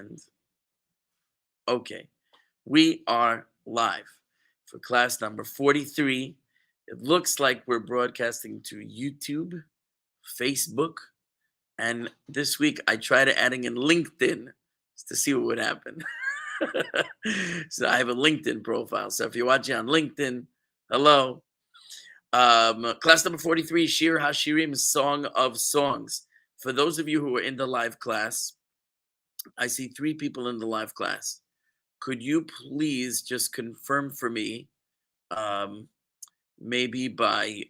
And okay, we are live for class number 43. It looks like we're broadcasting to YouTube, Facebook, and this week I tried adding in LinkedIn to see what would happen. So I have a LinkedIn profile. So if you're watching on LinkedIn, hello. Class number 43, Shir haShirim, Song of Songs. For those of you who are in the live class, I see 3 people in the live class. Could you please just confirm for me, maybe by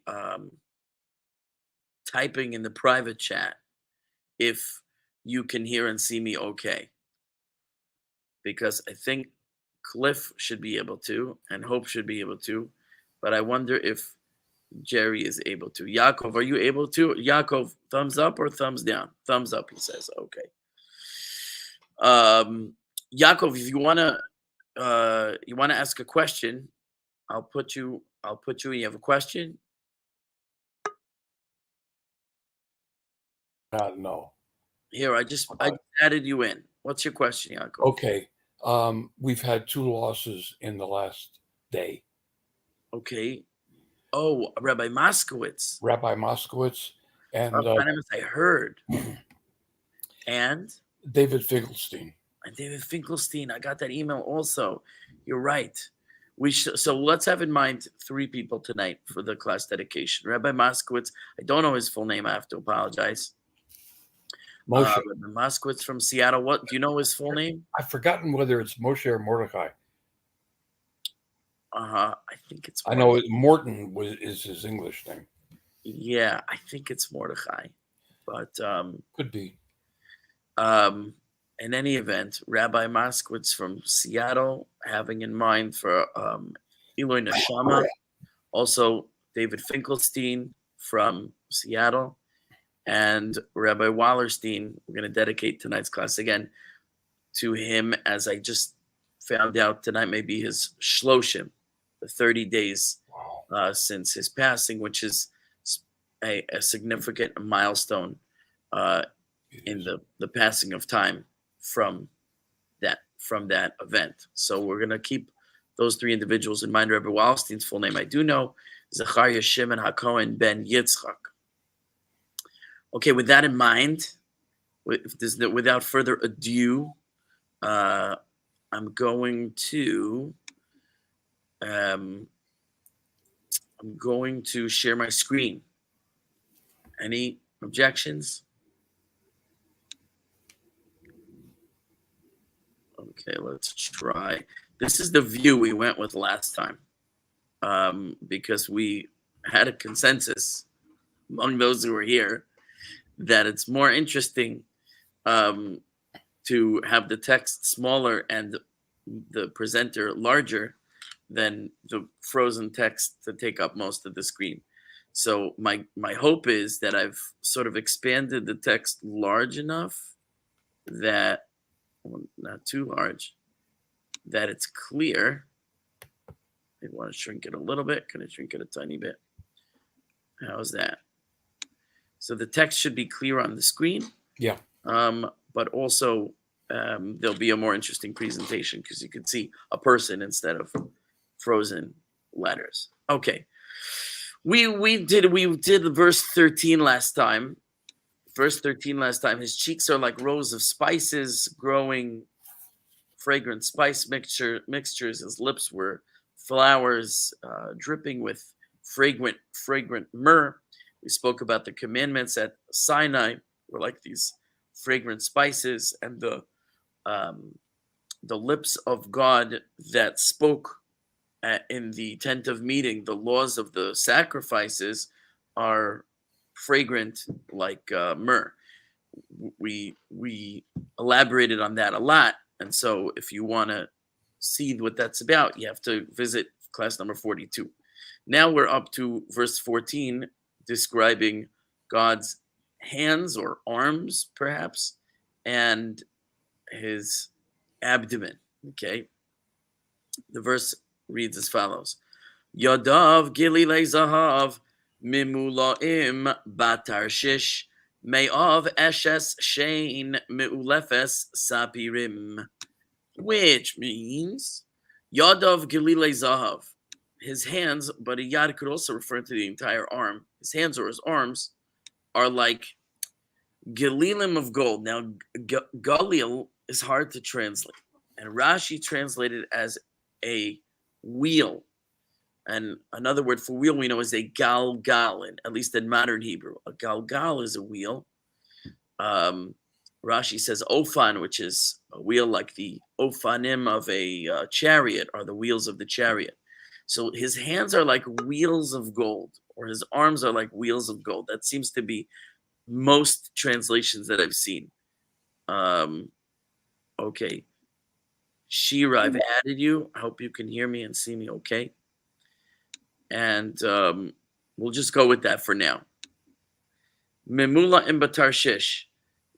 typing in the private chat, if you can hear and see me okay? Because I think Cliff should be able to, and Hope should be able to, but I wonder if Jerry is able to. Yaakov, are you able to? Yaakov, thumbs up or thumbs down? Thumbs up, he says. Okay. Yaakov, if you wanna ask a question, I'll put you. You have a question? No. Here, I added you in. What's your question, Yaakov? Okay. We've had 2 losses in the last day. Okay. Oh, Rabbi Moskowitz. And I heard. And David Finkelstein. And David Finkelstein. I got that email also. You're right. So let's have in mind 3 people tonight for the class dedication. Rabbi Moskowitz. I don't know his full name. I have to apologize. Moshe. Rabbi Moskowitz from Seattle. What do you know his full name? I've forgotten whether it's Moshe or Mordecai. I think it's Mordecai. I know Morton is his English name. Yeah, I think it's Mordecai, but could be. In any event, Rabbi Moskowitz from Seattle, having in mind for Eloi Neshama, also David Finkelstein from Seattle, and Rabbi Wallerstein. We're going to dedicate tonight's class again to him, as I just found out tonight, maybe his Shloshim, the 30 days since his passing, which is a significant milestone in the passing of time from that event. So we're going to keep those 3 individuals in mind. Rabbi Wallerstein's full name I do know, Zachariah Shimon HaKohen ben Yitzchak. Okay, with that in mind, without further ado, I'm going to share my screen. Any objections? Okay, let's try. This is the view we went with last time, because we had a consensus among those who were here that it's more interesting to have the text smaller and the presenter larger than the frozen text to take up most of the screen. So my hope is that I've sort of expanded the text large enough that, well, not too large, that it's clear. I want to shrink it a little bit. Can I shrink it a tiny bit? How's that? So the text should be clear on the screen. Yeah. But also there'll be a more interesting presentation because you can see a person instead of frozen letters. Okay. We did verse 13 last time. Verse 13 last time. His cheeks are like rows of spices, growing fragrant spice mixtures. His lips were flowers, dripping with fragrant myrrh. We spoke about the commandments at Sinai were like these fragrant spices, and the lips of God that spoke in the tent of meeting, the laws of the sacrifices are fragrant like myrrh. We elaborated on that a lot, and so if you want to see what that's about, you have to visit class number 42. Now we're up to verse 14, describing God's hands or arms, perhaps, and his abdomen. Okay, the verse reads as follows: Yadav gililei zahav mimulaim batarshish Me'ov eshes shein me'ulefes sapirim, which means Yadav Galile Zahav. His hands, but a yad could also refer to the entire arm. His hands or his arms are like Galilim of gold. Now, Galil is hard to translate, and Rashi translated as a wheel. And another word for wheel we know is a galgal, at least in modern Hebrew. A galgal is a wheel. Rashi says ofan, which is a wheel like the ofanim of a chariot, are the wheels of the chariot. So his hands are like wheels of gold, or his arms are like wheels of gold. That seems to be most translations that I've seen. Okay. Shir, I've added you. I hope you can hear me and see me okay. And we'll just go with that for now. Memula and Batarshish.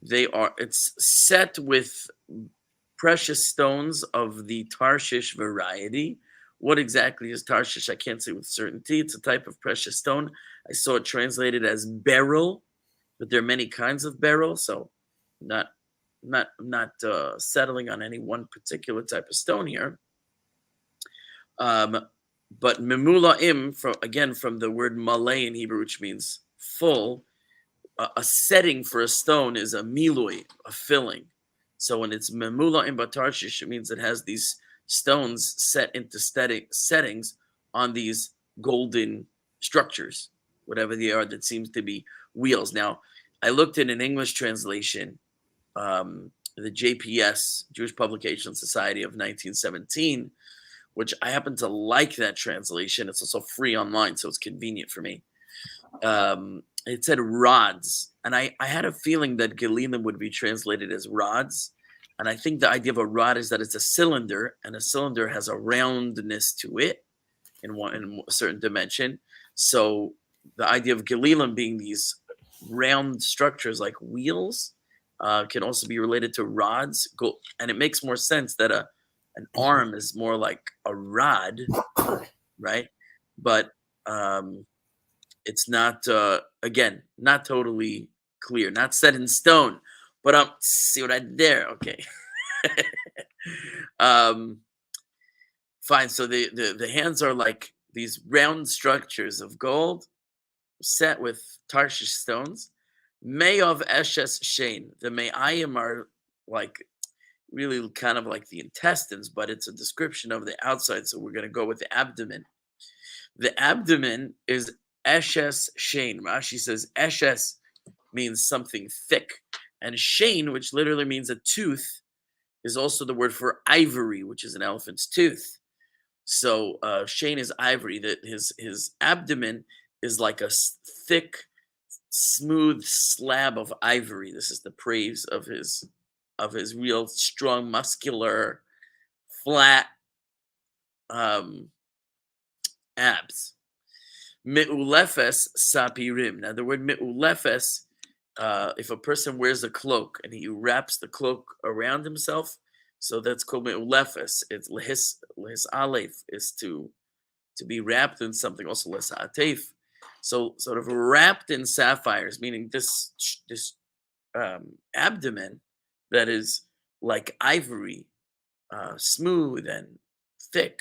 It's set with precious stones of the Tarshish variety. What exactly is Tarshish? I can't say with certainty. It's a type of precious stone. I saw it translated as beryl, but there are many kinds of beryl, so not settling on any one particular type of stone here. But memulaim, from the word malay in Hebrew, which means full, a setting for a stone is a milui, a filling. So when it's memulaim batarshish, it means it has these stones set into settings on these golden structures, whatever they are, that seems to be wheels. Now, I looked in an English translation, the JPS, Jewish Publication Society of 1917, which I happen to like that translation. It's also free online, so it's convenient for me. It said rods, and I had a feeling that Galilim would be translated as rods. And I think the idea of a rod is that it's a cylinder, and a cylinder has a roundness to it in a certain dimension. So the idea of Galilim being these round structures like wheels can also be related to rods. And it makes more sense that an arm is more like a rod, right? But it's not, again, not totally clear, not set in stone. But see what I did there? Okay. Fine. So the hands are like these round structures of gold set with Tarshish stones. Me'ov eshes shein. The me'ayim are like really kind of like the intestines, but it's a description of the outside. So we're going to go with the abdomen. The abdomen is eshes shein. Rashi says eshes means something thick. And shein, which literally means a tooth, is also the word for ivory, which is an elephant's tooth. So shein is ivory. That his abdomen is like a thick, smooth slab of ivory. This is the praise of his real strong, muscular, flat abs. Me'ulefes sapirim. Now the word me'ulefes, if a person wears a cloak and he wraps the cloak around himself, so that's called me'ulefes. It's lehis aleph is to be wrapped in something. Also lehis atef. So sort of wrapped in sapphires, meaning this abdomen that is like ivory, smooth and thick,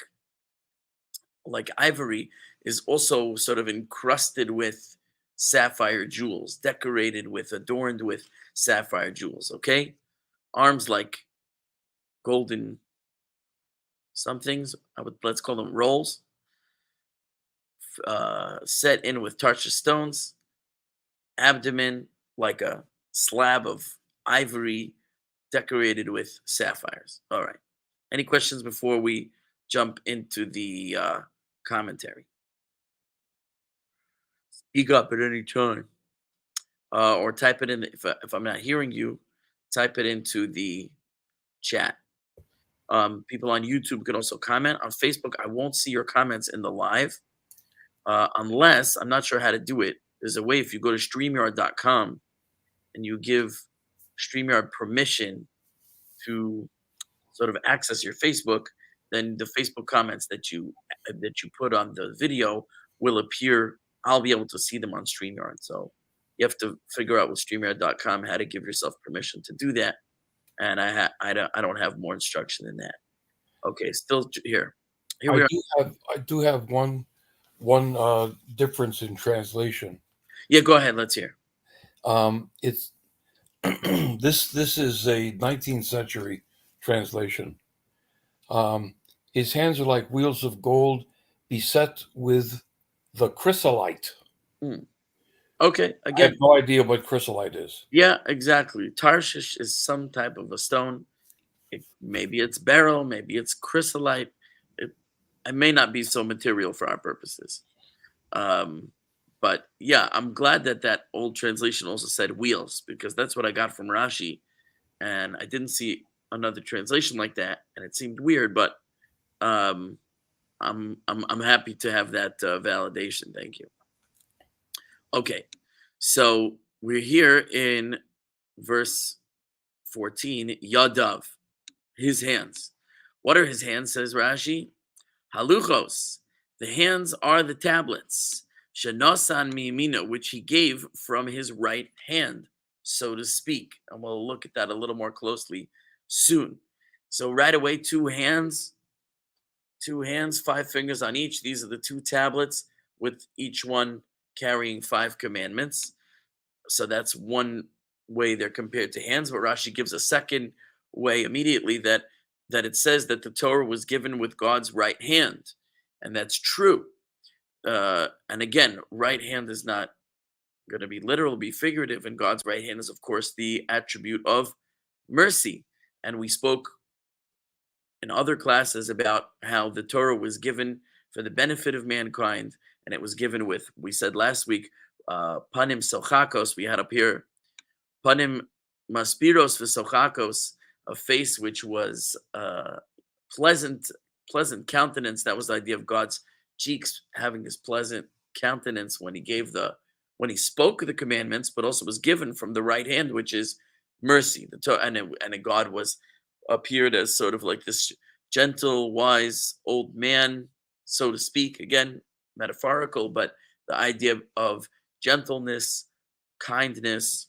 like ivory, is also sort of encrusted with sapphire jewels, decorated with, adorned with sapphire jewels. Okay, arms like golden somethings. Let's call them rolls, set in with Tarshish stones. Abdomen like a slab of ivory, decorated with sapphires. All right. Any questions before we jump into the commentary? Speak up at any time, or type it in. If I'm not hearing you, type it into the chat. People on YouTube can also comment. On Facebook, I won't see your comments in the live, unless, I'm not sure how to do it. There's a way, if you go to StreamYard.com and you give StreamYard permission to sort of access your Facebook, then the Facebook comments that you put on the video will appear. I'll be able to see them on StreamYard. So You have to figure out with StreamYard.com how to give yourself permission to do that. And I don't have more instruction than that. Okay, still here. Here we are. I do have one difference in translation. Yeah, go ahead. Let's hear. It's this is a 19th century translation. His hands are like wheels of gold beset with the chrysolite. Okay, I again. have no idea what chrysolite is. Yeah, exactly. Tarshish is some type of a stone. Maybe it's beryl, maybe it's chrysolite. It may not be so material for our purposes. But yeah, I'm glad that old translation also said wheels, because that's what I got from Rashi, and I didn't see another translation like that, and it seemed weird. But I'm happy to have that validation. Thank you. Okay, so we're here in verse 14. Yadav, his hands. What are his hands? Says Rashi. Haluchos, the hands are the tablets. Shenosan miyamino, which he gave from his right hand, so to speak. And we'll look at that a little more closely soon. So right away, two hands, 5 fingers on each. These are the 2 tablets, with each one carrying 5 commandments. So that's one way they're compared to hands. But Rashi gives a second way immediately, that it says that the Torah was given with God's right hand. And that's true. And again, right hand is not going to be literal, be figurative. And God's right hand is, of course, the attribute of mercy. And we spoke in other classes about how the Torah was given for the benefit of mankind. And it was given with, we said last week, panim sochakos. We had up here, panim maspiros v'sochakos, a face which was pleasant countenance. That was the idea of God's cheeks having this pleasant countenance when he spoke the commandments, but also was given from the right hand, which is mercy. And God appeared as sort of like this gentle, wise old man, so to speak. Again, metaphorical, but the idea of gentleness, kindness.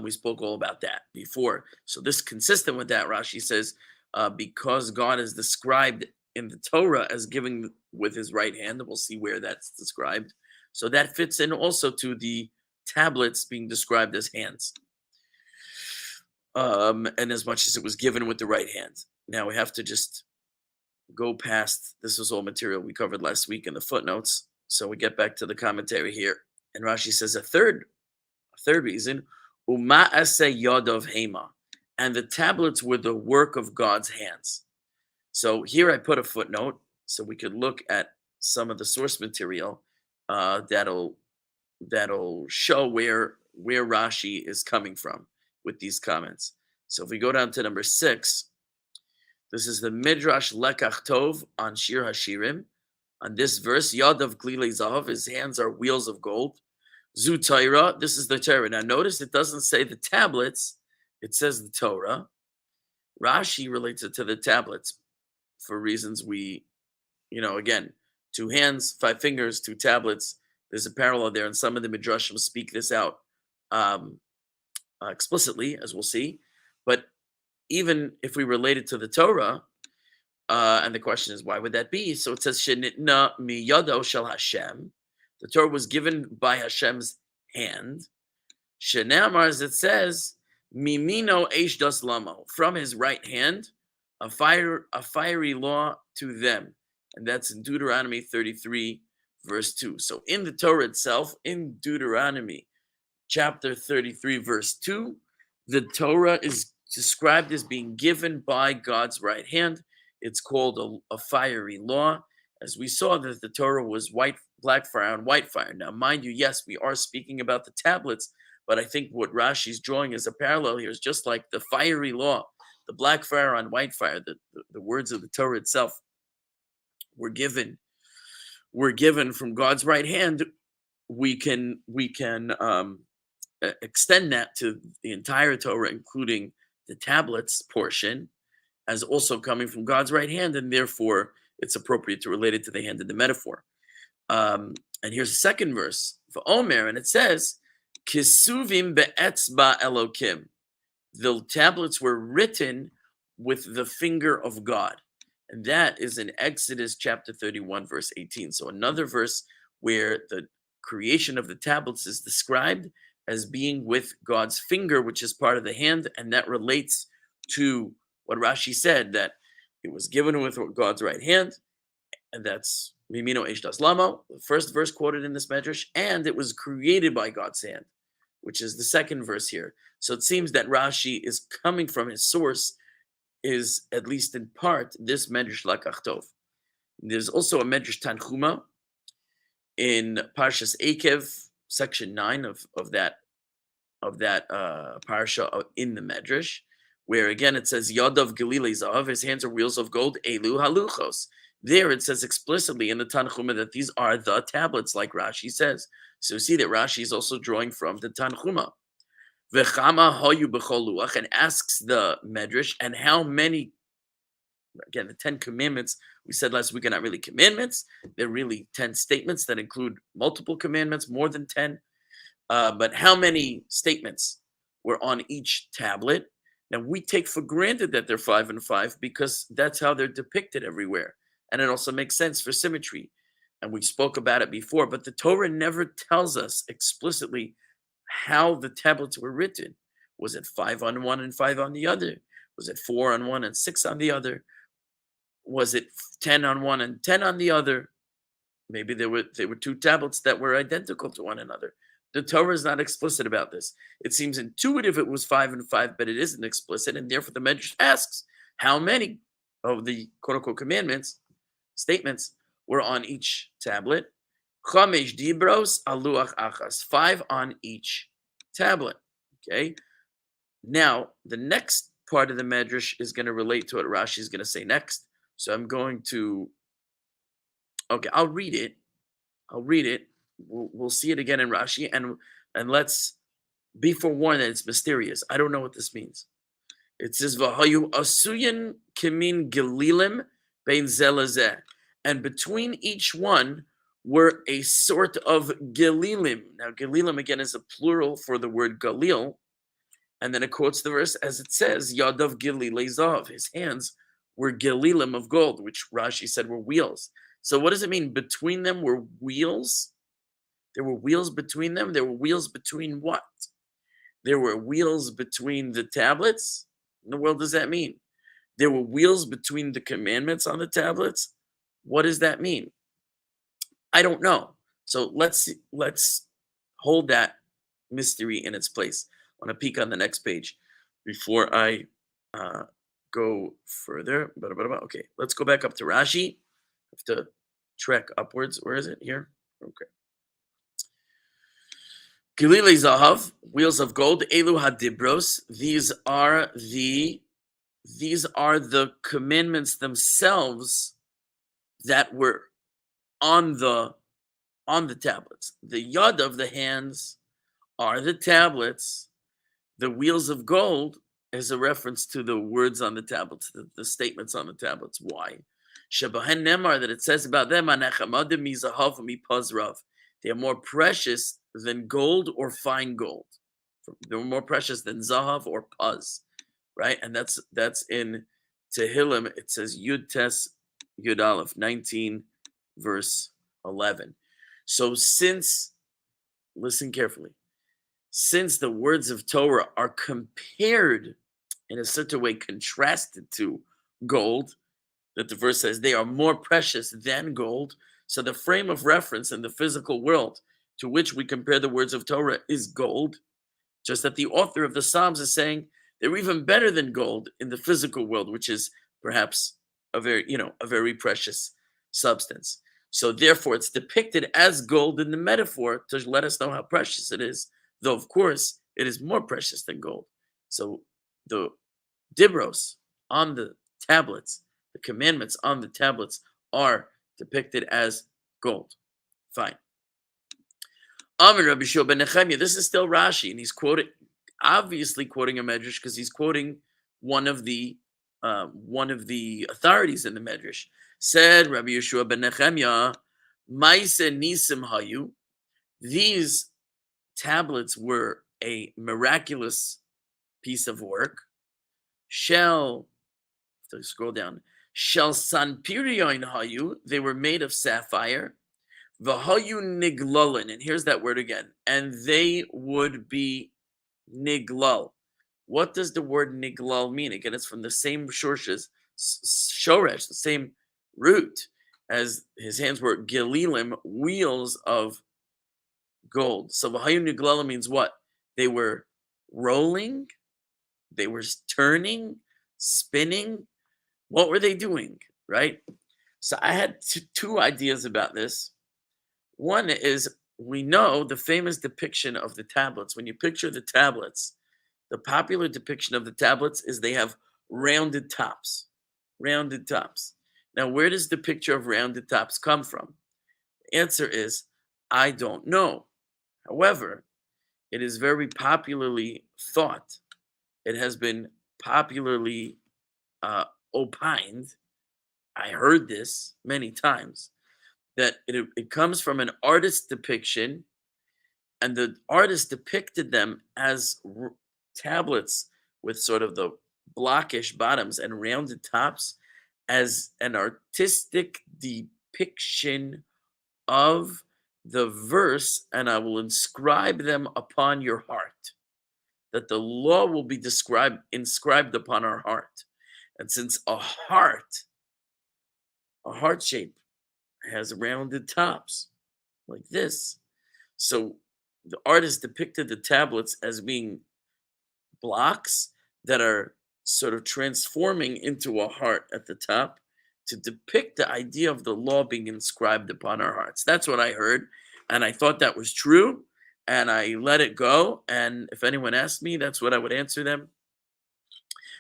We spoke all about that before. So this consistent with that, Rashi says, because God is described in the Torah as giving with his right hand, and we'll see where that's described. So that fits in also to the tablets being described as hands. And as much as it was given with the right hand. Now we have to just go past, this was all material we covered last week in the footnotes. So we get back to the commentary here. And Rashi says a third reason, Uma'ase Yodov Hema, and the tablets were the work of God's hands. So here I put a footnote so we could look at some of the source material that'll show where Rashi is coming from with these comments. So if we go down to number 6, this is the Midrash Lekach Tov on Shir haShirim. On this verse, Yadav Glilei Zahav, his hands are wheels of gold. Zu Torah, this is the Torah. Now notice it doesn't say the tablets, it says the Torah. Rashi relates it to the tablets for reasons again, 2 hands, 5 fingers, 2 tablets. There's a parallel there, and some of the Midrashim speak this out explicitly, as we'll see. But even if we relate it to the Torah, and the question is, why would that be? So it says, Shenitna miyado shel Hashem. The Torah was given by Hashem's hand. Shenamar, as it says, Mimino eish das lamo, from his right hand, a fiery law to them. And that's in Deuteronomy 33, verse 2. So in the Torah itself, in Deuteronomy chapter 33, verse 2, the Torah is described as being given by God's right hand. It's called a fiery law. As we saw that the Torah was black fire on white fire. Now, mind you, yes, we are speaking about the tablets, but I think what Rashi's drawing as a parallel here is just like the fiery law, the black fire on white fire, the words of the Torah itself were given from God's right hand. We can extend that to the entire Torah, including the tablets portion, as also coming from God's right hand, and therefore it's appropriate to relate it to the hand in the metaphor. And here's the second verse for Omer, and it says, Kisuvim be'etzba Elokim. The tablets were written with the finger of God. And that is in Exodus chapter 31, verse 18. So another verse where the creation of the tablets is described as being with God's finger, which is part of the hand. And that relates to what Rashi said, that it was given with God's right hand. And that's Mimino Eshdas Lamo, the first verse quoted in this medrash. And it was created by God's hand, which is the second verse here. So it seems that Rashi is coming from his source, is at least in part this medrash Lakach Tov. There's also a medrash Tanchuma in Parshas Ekev, section 9 of that parsha in the medrash, where again it says Yadav Galilei Zahav, his hands are wheels of gold, Elu Haluchos. There it says explicitly in the Tanchuma that these are the tablets, like Rashi says. So you see that Rashi is also drawing from the Tanchuma. V'chama hoyu b'chol luach, and asks the medrash, and how many, again, the 10 commandments, we said last week are not really commandments, they're really 10 statements that include multiple commandments, more than 10, but how many statements were on each tablet? Now we take for granted that they're 5 and 5 because that's how they're depicted everywhere, and it also makes sense for symmetry, and we spoke about it before, but the Torah never tells us explicitly how the tablets were written. Was it 5 on one and 5 on the other? Was it 4 on one and 6 on the other? Was it 10 on one and 10 on the other? Maybe they were 2 tablets that were identical to one another. The Torah is not explicit about this. It seems intuitive it was 5 and 5, but it isn't explicit, and therefore the Medrash asks how many of the quote-unquote commandments, statements, were on each tablet. Chamesh dibros aluach achas, 5 on each tablet. Okay. Now the next part of the medrash is going to relate to what Rashi is going to say next. So I'm going to. Okay, I'll read it. We'll see it again in Rashi, and let's be forewarned that it's mysterious. I don't know what this means. It says v'hayu asuyin kimin gelilim bein zelazeh, and between each one were a sort of gelilim. Now, gelilim again is a plural for the word galil, and then it quotes the verse as it says, Yadav Gililei Zav, his hands were gelilim of gold, which Rashi said were wheels. So what does it mean? Between them were wheels? There were wheels between them? There were wheels between what? There were wheels between the tablets? What in the world does that mean? There were wheels between the commandments on the tablets? What does that mean? I don't know. So let's hold that mystery in its place. I want to peek on the next page before I go further. Okay, let's go back up to Rashi. I have to trek upwards. Where is it? Here? Okay. Gililei Zahav, wheels of gold, Elu Hadibros. These are the commandments themselves that were on the tablets. The yad of the hands are the tablets. The wheels of gold is a reference to the words on the tablets, the statements on the tablets. Why? Shebahen Nemar, that it says about them, they are more precious than gold or fine gold. They were more precious than zahav or puz, right? And that's in Tehillim. It says Yud Tes Yud Aleph 19 verse 11. So listen carefully, since the words of Torah are compared in a certain way, contrasted to gold, that the verse says they are more precious than gold. So the frame of reference in the physical world to which we compare the words of Torah is gold, just that the author of the Psalms is saying they're even better than gold in the physical world, which is perhaps a very precious substance. So therefore it's depicted as gold in the metaphor to let us know how precious it is, though of course it is more precious than gold. So the dibros on the tablets, the commandments on the tablets, are depicted as gold. Fine. Amir Rabbi Shua ben Nechemia. This is still Rashi, and he's obviously quoting a medrash because he's quoting one of the authorities in the medrash. Said Rabbi Yeshua ben Nechemia, Maise Nisim Hayu. These tablets were a miraculous piece of work. Shell, to scroll down, Shel sanpirion hayu, they were made of sapphire. V'hayu niglolin, and here's that word again, and they would be niglal. What does the word niglal mean? Again, it's from the same shoresh, the same root as his hands were gililim, wheels of gold. So v'hayu niglal means what? They were rolling, they were turning, spinning. What were they doing, right? So I had two ideas about this. One is, we know the famous depiction of the tablets. When you picture the tablets, the popular depiction of the tablets is they have rounded tops. Rounded tops. Now, where does the picture of rounded tops come from? The answer is, I don't know. However, it is very popularly thought, it has been popularly opined, I heard this many times, that it comes from an artist's depiction, and the artist depicted them as tablets with sort of the blockish bottoms and rounded tops as an artistic depiction of the verse, and I will inscribe them upon your heart, that the law will be inscribed upon our heart. And since a heart shape has rounded tops like this, so the artist depicted the tablets as being blocks that are sort of transforming into a heart at the top to depict the idea of the law being inscribed upon our hearts. That's what I heard, and I thought that was true, and I let it go. And if anyone asked me, that's what I would answer them.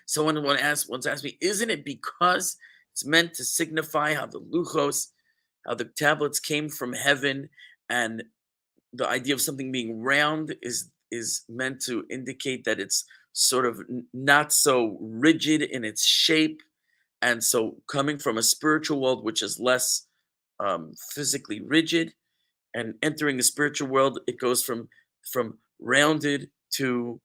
Someone once asked me, isn't it because it's meant to signify how the luchos, how the tablets came from heaven, and the idea of something being round is meant to indicate that it's sort of not so rigid in its shape, and so coming from a spiritual world which is less physically rigid, and entering the spiritual world, it goes from rounded to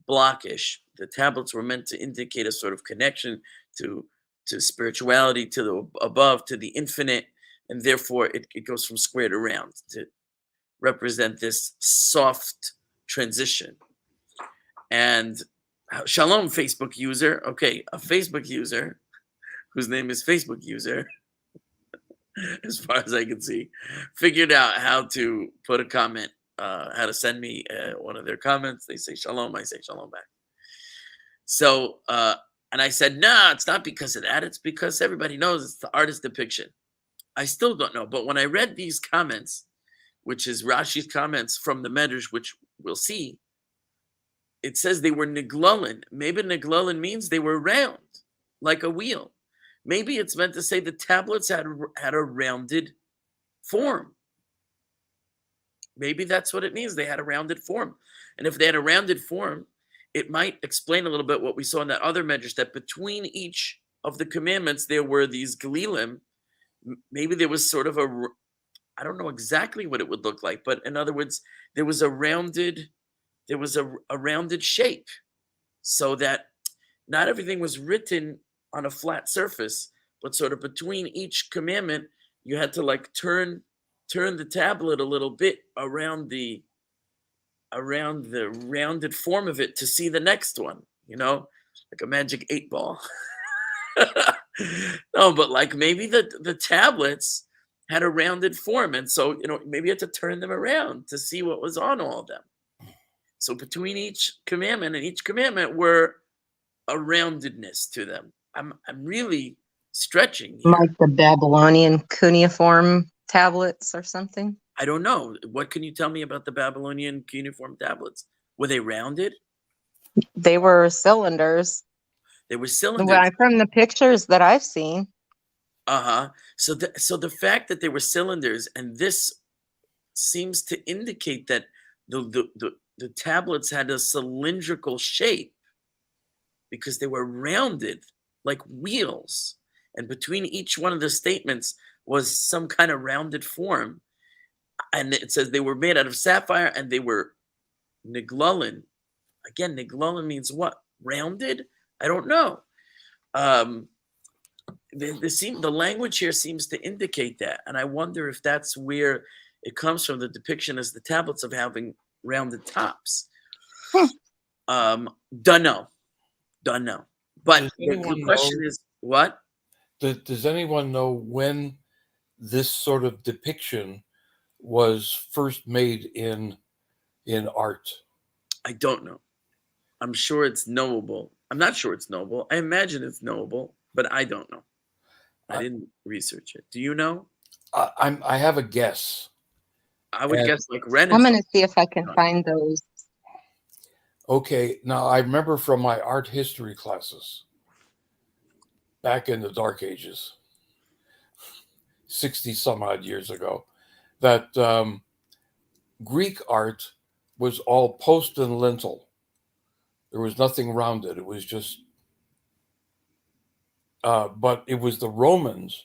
blockish. The tablets were meant to indicate a sort of connection to spirituality, to the above, to the infinite, and therefore it goes from square to round to represent this soft transition. And shalom, Facebook user. Okay, a Facebook user whose name is Facebook user, as far as I can see, figured out how to put a comment, how to send me one of their comments. They say shalom, I say shalom back. So, and I said, nah, it's not because of that. It's because everybody knows it's the artist depiction. I still don't know. But when I read these comments, which is Rashi's comments from the Medrash, which we'll see, it says they were niglolin. Maybe niglolin means they were round, like a wheel. Maybe it's meant to say the tablets had a rounded form. Maybe that's what it means. They had a rounded form. And if they had a rounded form, it might explain a little bit what we saw in that other medrash, that between each of the commandments, there were these galilim. Maybe there was sort of I don't know exactly what it would look like, but in other words, there was a rounded shape, so that not everything was written on a flat surface, but sort of between each commandment, you had to like turn the tablet a little bit around the rounded form of it to see the next one, like a magic 8-ball. No, but like maybe the tablets had a rounded form, and so maybe you had to turn them around to see what was on all of them. So between each commandment and each commandment were a roundedness to them. I'm really stretching here. Like the Babylonian cuneiform tablets or something? I don't know. What can you tell me about the Babylonian cuneiform tablets? Were they rounded? They were cylinders. They were cylinders. From the pictures that I've seen. Uh-huh. So the fact that they were cylinders, and this seems to indicate that the tablets had a cylindrical shape because they were rounded like wheels. And between each one of the statements was some kind of rounded form. And it says they were made out of sapphire, and they were Niglulin. Again, Niglulin means what? Rounded? I don't know. The language here seems to indicate that, and I wonder if that's where it comes from, the depiction as the tablets of having rounded tops. Don't know. But the question is, what? Does anyone know when this sort of depiction was first made in art? I don't know. I'm sure it's knowable. I'm not sure it's knowable. I imagine it's knowable, but I don't know. I didn't research it. Do you know? I have a guess. I would guess like Renaissance. I'm going to see if I can find those. Okay, now I remember from my art history classes back in the Dark Ages, 60 some odd years ago, that Greek art was all post and lintel. There was nothing rounded. It was just, but it was the Romans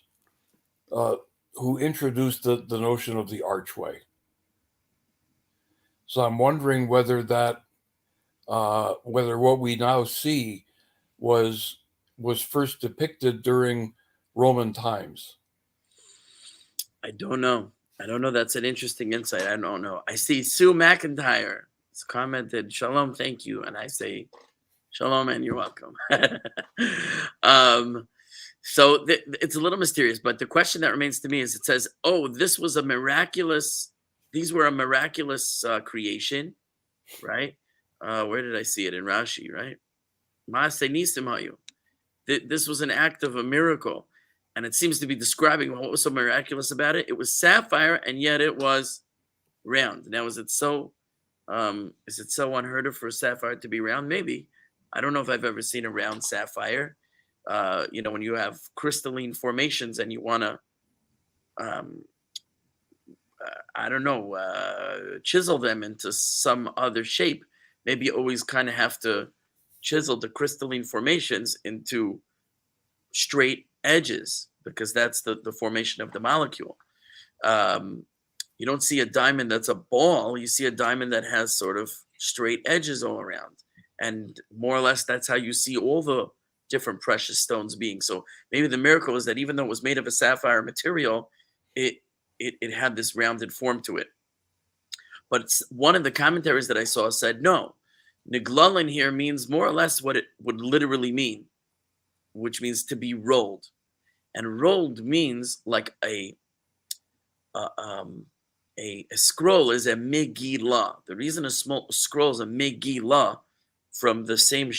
who introduced the notion of the archway. So I'm wondering whether that, whether what we now see was first depicted during Roman times. I don't know. That's an interesting insight. I don't know. I see Sue McIntyre has commented, "Shalom, thank you," and I say, "Shalom, and you're welcome." So it's a little mysterious, but the question that remains to me is: it says, "Oh, these were a miraculous creation, right?" Where did I see it? In Rashi, right? Maaseh nisim hayu. This was an act of a miracle. And it seems to be describing what was so miraculous about it. It was sapphire, and yet it was round. Now, is it so unheard of for a sapphire to be round? Maybe. I don't know if I've ever seen a round sapphire. When you have crystalline formations and you want to, chisel them into some other shape, maybe you always kind of have to chisel the crystalline formations into straight edges, because that's the formation of the molecule. You don't see a diamond that's a ball. You see a diamond that has sort of straight edges all around. And more or less, that's how you see all the different precious stones being. So maybe the miracle is that even though it was made of a sapphire material, it had this rounded form to it. But one of the commentaries that I saw said, no, Niglulin here means more or less what it would literally mean, which means to be rolled. And rolled means like a scroll is a megillah. The reason a small scroll is a megillah, from the same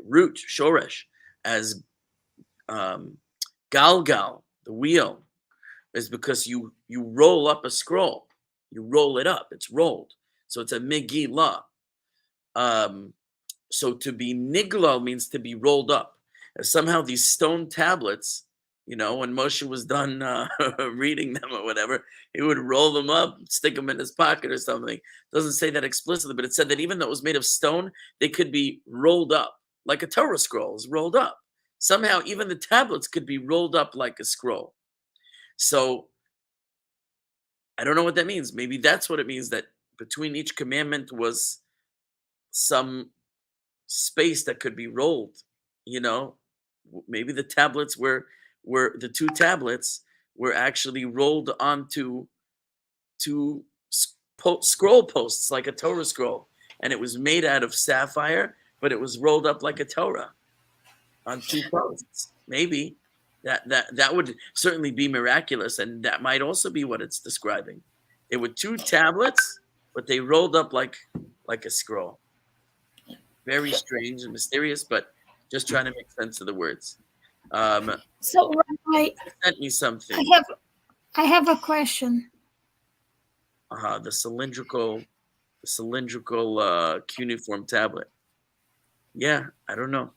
root, shoresh, as galgal, the wheel, is because you roll up a scroll. You roll it up. It's rolled. So it's a megillah. So to be niglal means to be rolled up. Somehow these stone tablets, when Moshe was done reading them or whatever, he would roll them up, stick them in his pocket or something. It doesn't say that explicitly, but it said that even though it was made of stone, they could be rolled up, like a Torah scroll is rolled up. Somehow even the tablets could be rolled up like a scroll. So I don't know what that means. Maybe that's what it means, that between each commandment was some space that could be rolled. Maybe the tablets were the two tablets were actually rolled onto two scroll posts, like a Torah scroll, and it was made out of sapphire, but it was rolled up like a Torah on two posts. Maybe that would certainly be miraculous, and that might also be what it's describing. They were two tablets, but they rolled up like a scroll. Very strange and mysterious, but just trying to make sense of the words. So Rabbi, sent me something. I have a question. The cylindrical cuneiform tablet. Yeah, I don't know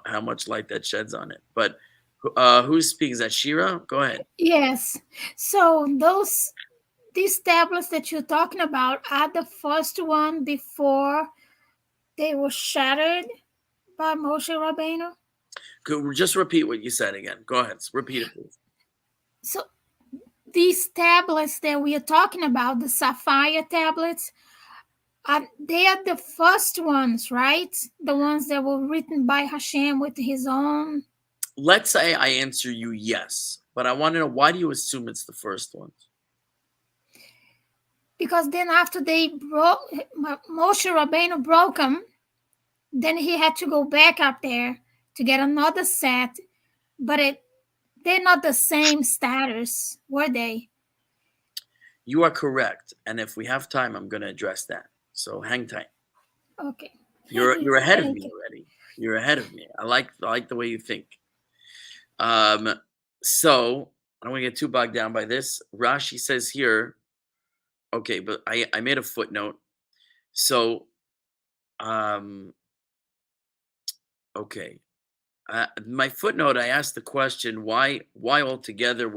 how much light that sheds on it. But who's speaking? Is that Shira? Go ahead. Yes. So these tablets that you're talking about are the first one before they were shattered by Moshe Rabbeinu? Could just repeat what you said again. Go ahead. Repeat it, please. So these tablets that we are talking about, the Sapphire tablets, They are the first ones, right? The ones that were written by Hashem with his own. Let's say I answer you yes, but I want to know, why do you assume it's the first ones? Because then after they broke, Moshe Rabbeinu broke them, then he had to go back up there to get another set. But they're not the same status, were they? You are correct, and if we have time, I'm going to address that. So hang tight. Okay. You're ahead of Thank me you. already. You're ahead of me. I like the way you think. So I don't want to get too bogged down by this. Rashi says here, okay, but I made a footnote. So, okay. My footnote, I asked the question, why altogether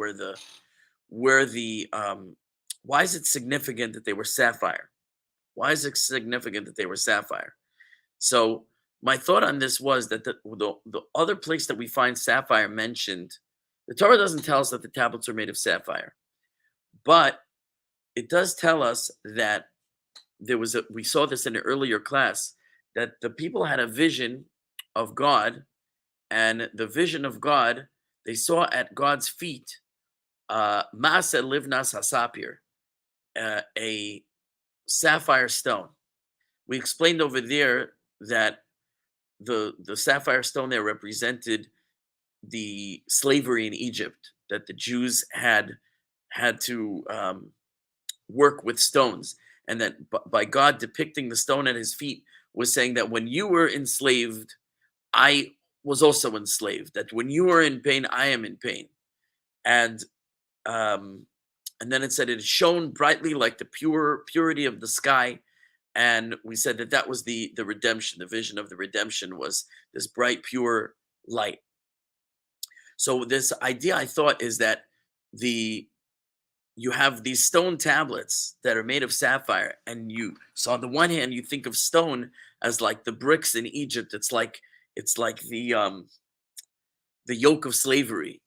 why is it significant that they were sapphire? Why is it significant that they were sapphire? So my thought on this was that the other place that we find sapphire mentioned, the Torah doesn't tell us that the tablets are made of sapphire, but it does tell us that we saw this in an earlier class, that the people had a vision of God, and the vision of God, they saw at God's feet, Ma'aseh Livnas HaSapir, a sapphire stone. We explained over there that the sapphire stone there represented the slavery in Egypt, that the Jews had to work with stones, and that by God depicting the stone at his feet was saying that when you were enslaved, I was also enslaved. That when you are in pain, I am in pain, and then it said it shone brightly like the purity of the sky. And we said that was the redemption. The vision of the redemption was this bright, pure light. So this idea, I thought, is that you have these stone tablets that are made of sapphire, and so on the one hand, you think of stone as like the bricks in Egypt. It's like the yoke of slavery,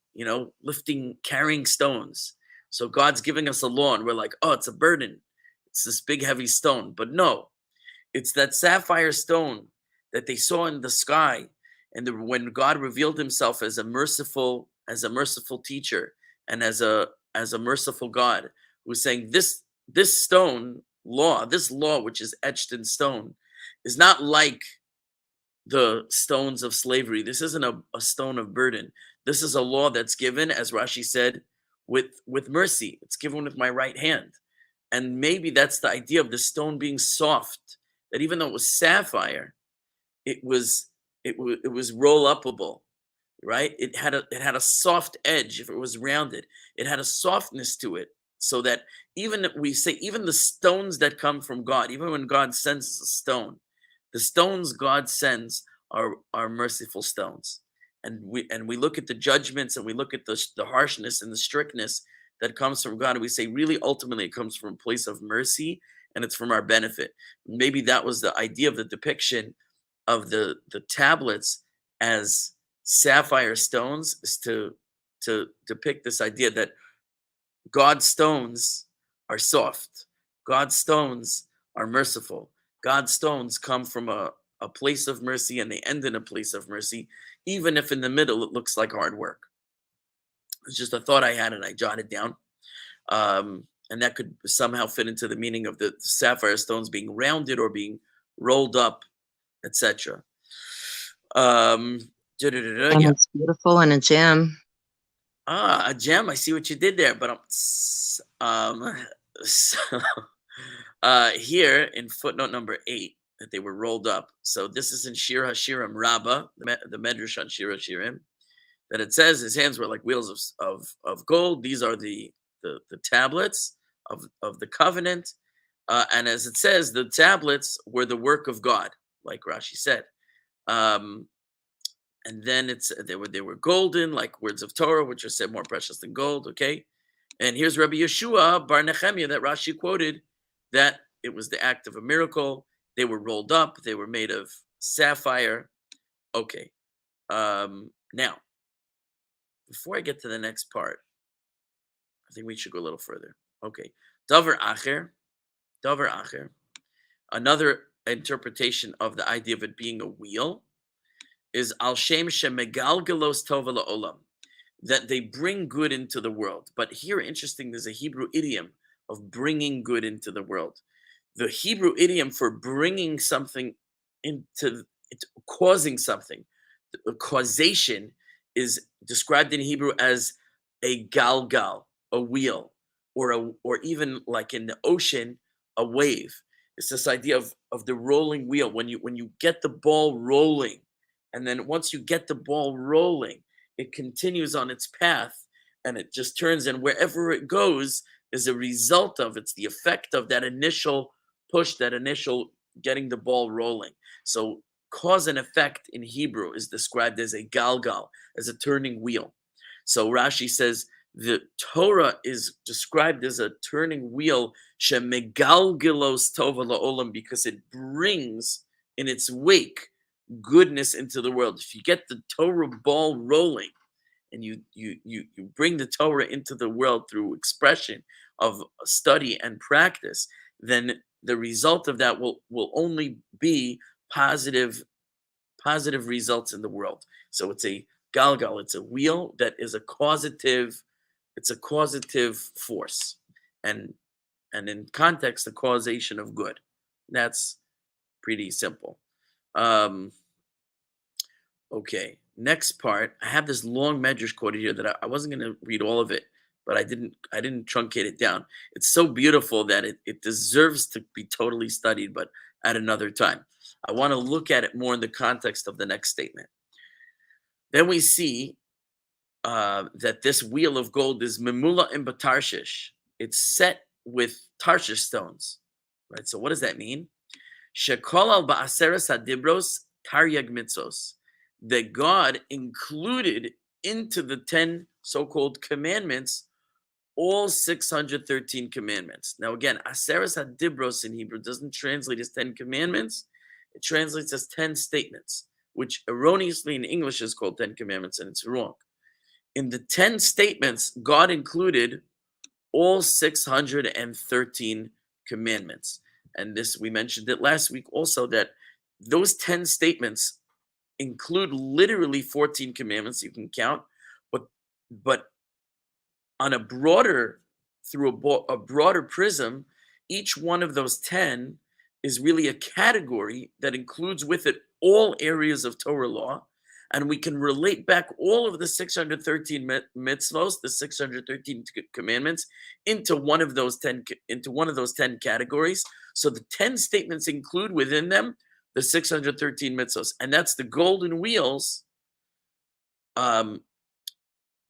carrying stones. So God's giving us a law, and we're like, oh, it's a burden. It's this big, heavy stone. But no, it's that sapphire stone that they saw in the sky. And when God revealed himself as a merciful teacher, and as a merciful God, who's saying this law which is etched in stone is not like the stones of slavery. This isn't a stone of burden. This is a law that's given, as Rashi said, with mercy. It's given with my right hand. And maybe that's the idea of the stone being soft, that even though it was sapphire, it was roll upable, right? It had a soft edge. If it was rounded, it had a softness to it, so that even the stones that come from God, even when God sends a stone, the stones God sends are merciful stones. And we look at the judgments, and we look at the harshness and the strictness that comes from God, and we say, really, ultimately, it comes from a place of mercy, and it's from our benefit. Maybe that was the idea of the depiction of the tablets as sapphire stones, is to depict this idea that God's stones are soft, God's stones are merciful, God's stones come from a place of mercy, and they end in a place of mercy, even if in the middle it looks like hard work. It's just a thought I had, and I jotted down. And that could somehow fit into the meaning of the sapphire stones being rounded or being rolled up, etc. And Yeah. it's beautiful in a gem. A gem. I see what you did there. But here in footnote number 8, that they were rolled up. So this is in Shir haShirim Rabbah, the Medrash on Shir haShirim, that it says his hands were like wheels of gold. These are the tablets of the covenant, and as it says, the tablets were the work of God, like Rashi said. And then they were golden, like words of Torah, which are said more precious than gold. Okay, and here's Rabbi Yeshua bar Nehemiah that Rashi quoted, that it was the act of a miracle. They were rolled up. They were made of sapphire. Okay, now before I get to the next part, I think we should go a little further. Okay, Davar Acher. Another interpretation of the idea of it being a wheel is al shem shemegalgelos tova la'olam, that they bring good into the world. But here, interesting, there's a Hebrew idiom of bringing good into the world. The Hebrew idiom for bringing something into causing something, causation, is described in Hebrew as a galgal, a wheel, or even like in the ocean, a wave. It's this idea of the rolling wheel. When you get the ball rolling, and then once you get the ball rolling, it continues on its path, and it just turns, and wherever it goes is a result of, it's the effect of that initial push, that initial getting the ball rolling. So cause and effect in Hebrew is described as a galgal, as a turning wheel. So Rashi says the Torah is described as a turning wheel, shemegalgelos tova la'olam, because it brings in its wake goodness into the world. If you get the Torah ball rolling, and you bring the Torah into the world through expression of study and practice, then the result of that will only be positive results in the world. So it's a galgal, it's a wheel that is a causative, it's a causative force, and in context, the causation of good. That's pretty simple. Okay, next part. I have this long medrash quoted here that I wasn't going to read all of it, but I didn't truncate it down. It's so beautiful that it deserves to be totally studied, but at another time. I want to look at it more in the context of the next statement. Then we see that this wheel of gold is memula in Tarshish. It's set with Tarshish stones, right? So what does that mean? Shekol al ba'aseres hadibros taryag mitzos. That God included into the 10 so-called commandments all 613 commandments. Now again, aseres hadibros in Hebrew doesn't translate as 10 commandments. It translates as 10 statements, which erroneously in English is called 10 commandments, and it's wrong. In the 10 statements, God included all 613 commandments. And this, we mentioned it last week also, that those 10 statements include literally 14 commandments you can count, but on a broader, through a broader prism, each one of those 10 is really a category that includes with it all areas of Torah law, and we can relate back all of the 613 mitzvos, the 613 commandments, into one of those 10 categories. So the 10 statements include within them the 613 mitzvos, and that's the golden wheels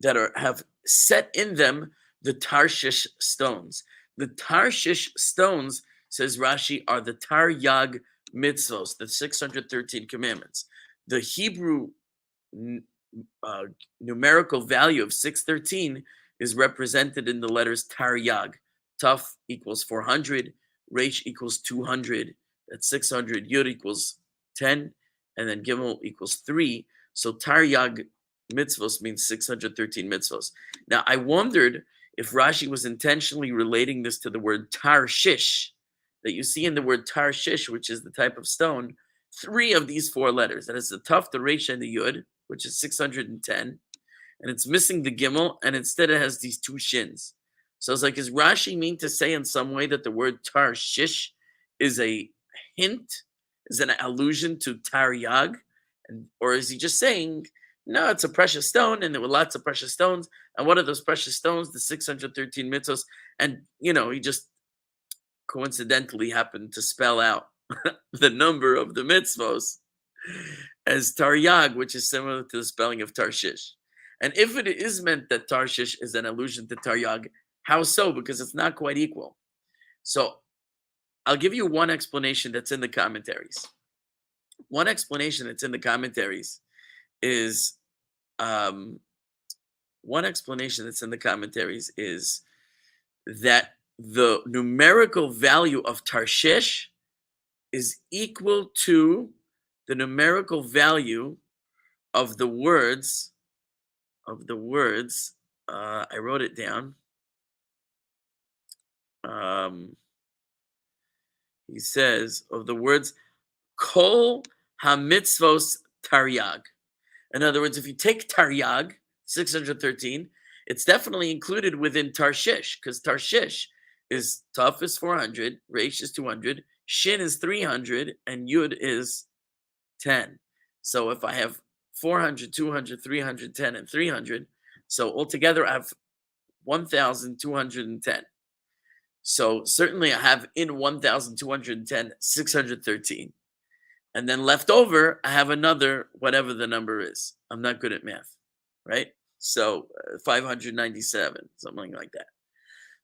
that have set in them the Tarshish stones. The Tarshish stones, says Rashi, are the Taryag mitzvos, the 613 commandments. The Hebrew numerical value of 613 is represented in the letters Taryag. Taf equals 400, Resh equals 200, that's 600, Yud equals 10, and then Gimel equals 3. So Taryag mitzvos means 613 mitzvos. Now, I wondered if Rashi was intentionally relating this to the word Tarshish, that you see in the word Tarshish, which is the type of stone, 3 of these 4 letters. That is the Taf, the Resh, and the Yud, which is 610. And it's missing the Gimel, and instead it has these 2 shins. So it's like, is Rashi mean to say in some way that the word Tarshish is a hint, is an allusion to Taryag? Or is he just saying, no, it's a precious stone, and there were lots of precious stones, and one of those precious stones, the 613 mitzvos, and, he just coincidentally happened to spell out the number of the mitzvos as Taryag, which is similar to the spelling of Tarshish. And if it is meant that Tarshish is an allusion to Taryag, how so? Because it's not quite equal. So I'll give you one explanation that's in the commentaries. One explanation that's in the commentaries is that the numerical value of Tarshish is equal to the numerical value of the words. I wrote it down. He says of the words kol hamitzvos taryag. In other words, if you take taryag, 613, it's definitely included within Tarshish, because Tarshish is Taf is 400, Reish is 200, Shin is 300, and Yud is 10. So if I have 400, 200, 300, 10, and 300, so altogether I have 1,210. So certainly I have in 1,210, 613. And then left over, I have another, whatever the number is. I'm not good at math, right? So 597, something like that.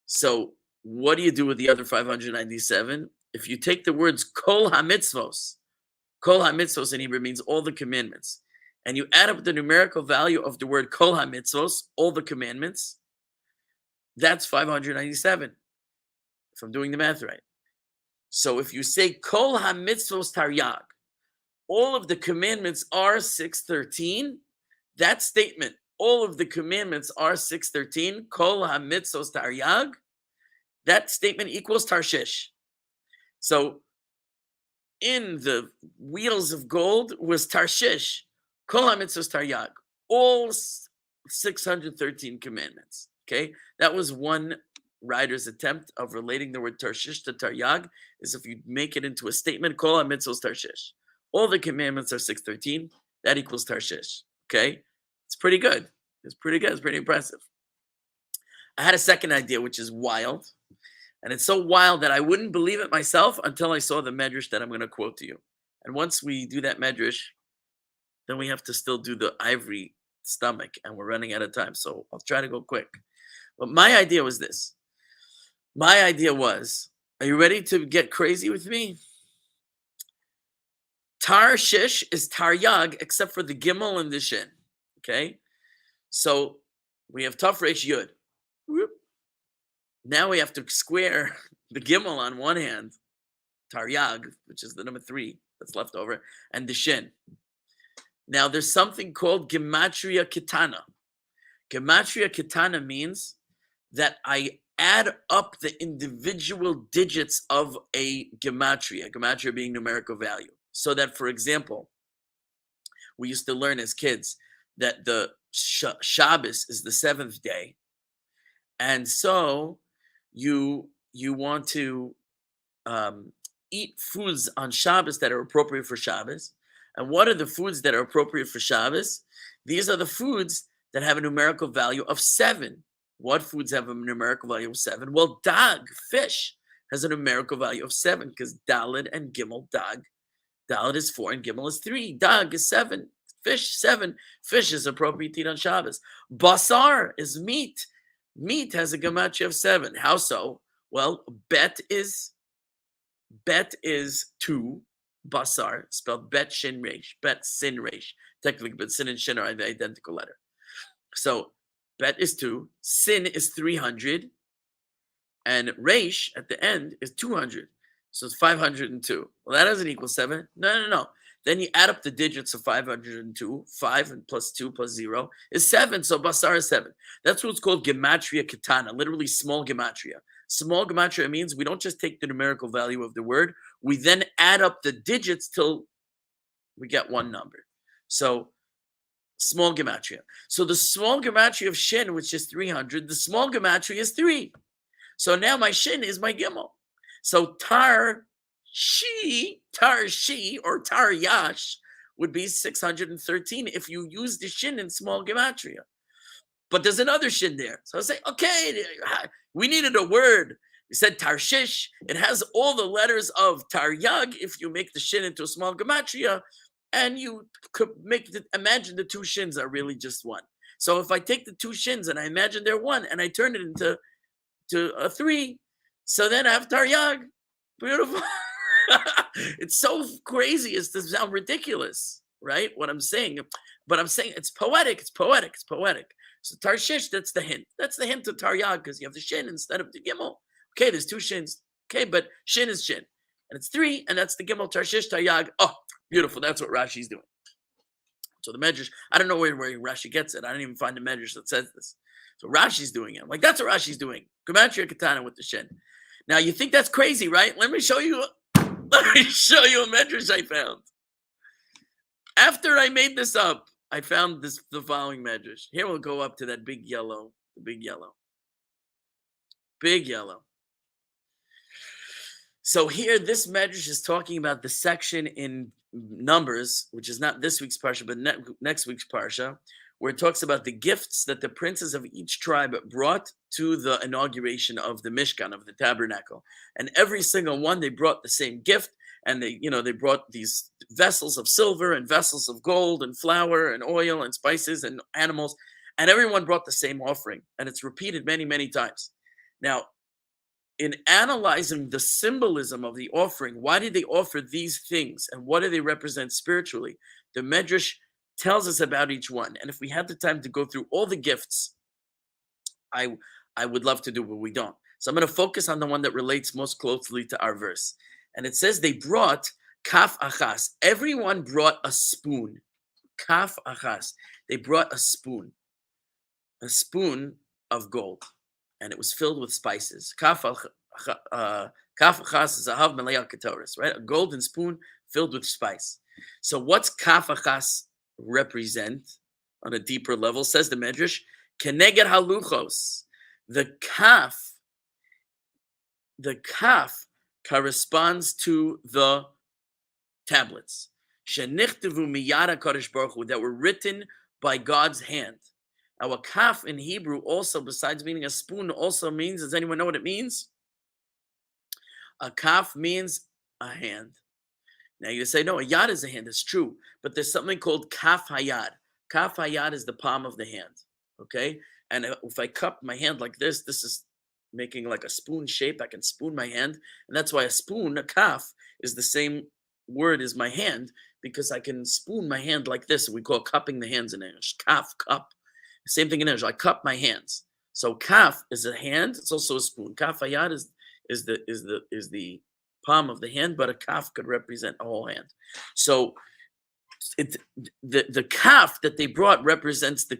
So what do you do with the other 597? If you take the words kol hamitzvos in Hebrew means all the commandments, and you add up the numerical value of the word kol hamitzvos, all the commandments, that's 597, if I'm doing the math right. So if you say kol hamitzvos taryag, all of the commandments are 613, that statement, all of the commandments are 613, kol hamitzvos taryag, that statement equals Tarshish. So in the wheels of gold was Tarshish, kol hamitzvos taryag, all 613 commandments. Okay, that was one writer's attempt of relating the word Tarshish to Taryag, is if you make it into a statement, kol hamitzvos Tarshish. All the commandments are 613, that equals Tarshish. Okay, it's pretty good. It's pretty good. It's pretty impressive. I had a second idea, which is wild. And it's so wild that I wouldn't believe it myself until I saw the medrash that I'm going to quote to you. And once we do that medrash, then we have to still do the ivory stomach, and we're running out of time. So I'll try to go quick. But my idea was this. My idea was, are you ready to get crazy with me? Tarshish is Taryag, except for the Gimel and the Shin. Okay? So we have Taf Reish Yud. Whoop. Now we have to square the Gimel on one hand, Taryag, which is the number 3 that's left over, and the Shin. Now there's something called Gematria Kitana. Gematria Kitana means that I add up the individual digits of a gematria being numerical value. So that, for example, we used to learn as kids that the Shabbos is the 7th day. And so you want to eat foods on Shabbos that are appropriate for Shabbos. And what are the foods that are appropriate for Shabbos? These are the foods that have a numerical value of 7. What foods have a numerical value of 7? Well, dag, fish, has a numerical value of 7 because Daled and Gimel, dag. Daled is 4 and Gimel is 3. Dag is 7. Fish, 7. Fish is appropriate to eat on Shabbos. Basar is meat. Meat has a gematria of 7. How so? Well, bet is 2. Basar, spelled bet shin resh. Bet sin resh. Technically, but sin and shin are the identical letter. So, bet is 2, sin is 300, and resh at the end is 200. So it's 502. Well, that doesn't equal 7. No. Then you add up the digits of 502. 5 and plus 2 plus 0 is 7. So basar is 7. That's what's called gematria kitana, literally small gematria. Small gematria means we don't just take the numerical value of the word. We then add up the digits till we get one number. So small gematria. So the small gematria of shin, which is 300, the small gematria is 3. So now my shin is my gimel. So tar shi, or tar yash would be 613 if you use the shin in small gematria. But there's another shin there. So I say, okay, we needed a word. We said tarshish. It has all the letters of taryag if you make the shin into a small gematria. And you could imagine the 2 shins are really just 1. So if I take the 2 shins and I imagine they're 1 and I turn it into a 3, so then I have taryag. Beautiful. It's so crazy as to sound ridiculous, right? What I'm saying. But I'm saying it's poetic. It's poetic. So tarshish, that's the hint. That's the hint to taryag because you have the shin instead of the gimel. Okay, there's 2 shins. Okay, but shin is shin. And it's 3, and that's the gimel, tarshish, taryag. Oh, beautiful. That's what Rashi's doing. So the medrash, I don't know where Rashi gets it. I didn't even find the medrash that says this. So Rashi's doing it. I'm like, that's what Rashi's doing. Gematria katana with the shin. Now, you think that's crazy, right? Let me show you Let me show you a medrash I found. After I made this up, I found the following medrash. Here we'll go up to that big yellow, the big yellow. Big yellow. So here, this medrash is talking about the section in Numbers, which is not this week's parsha, but next week's parsha, where it talks about the gifts that the princes of each tribe brought to the inauguration of the Mishkan, of the tabernacle. And every single one, they brought the same gift, and they brought these vessels of silver and vessels of gold and flour and oil and spices and animals, and everyone brought the same offering. And it's repeated many, many times. Now, in analyzing the symbolism of the offering, why did they offer these things and what do they represent spiritually? The Medrash tells us about each one. And if we had the time to go through all the gifts, I would love to do, but we don't. So I'm going to focus on the one that relates most closely to our verse. And it says they brought kaf achas. Everyone brought a spoon. Kaf achas. They brought a spoon of gold. And it was filled with spices. Kaf achas zahav melei ketoris, right? A golden spoon filled with spice. So what's kaf achas represent on a deeper level? Says the Medrash, keneged haluchos. The kaf corresponds to the tablets. Shenichtavu miyad HaKadosh Baruch Hu, that were written by God's hand. Now, a kaf in Hebrew also, besides meaning a spoon, also means, does anyone know what it means? A kaf means a hand. Now, you say, no, a yad is a hand. It's true. But there's something called kaf hayad. Kaf hayad is the palm of the hand. Okay? And if I cup my hand like this is making like a spoon shape. I can spoon my hand. And that's why a spoon, a kaf, is the same word as my hand, because I can spoon my hand like this. We call cupping the hands in English. Kaf, cup. Same thing in English. I cup my hands. So kaf is a hand. It's also a spoon. Kaf hayad is the palm of the hand, but a kaf could represent a whole hand. So the kaf that they brought represents the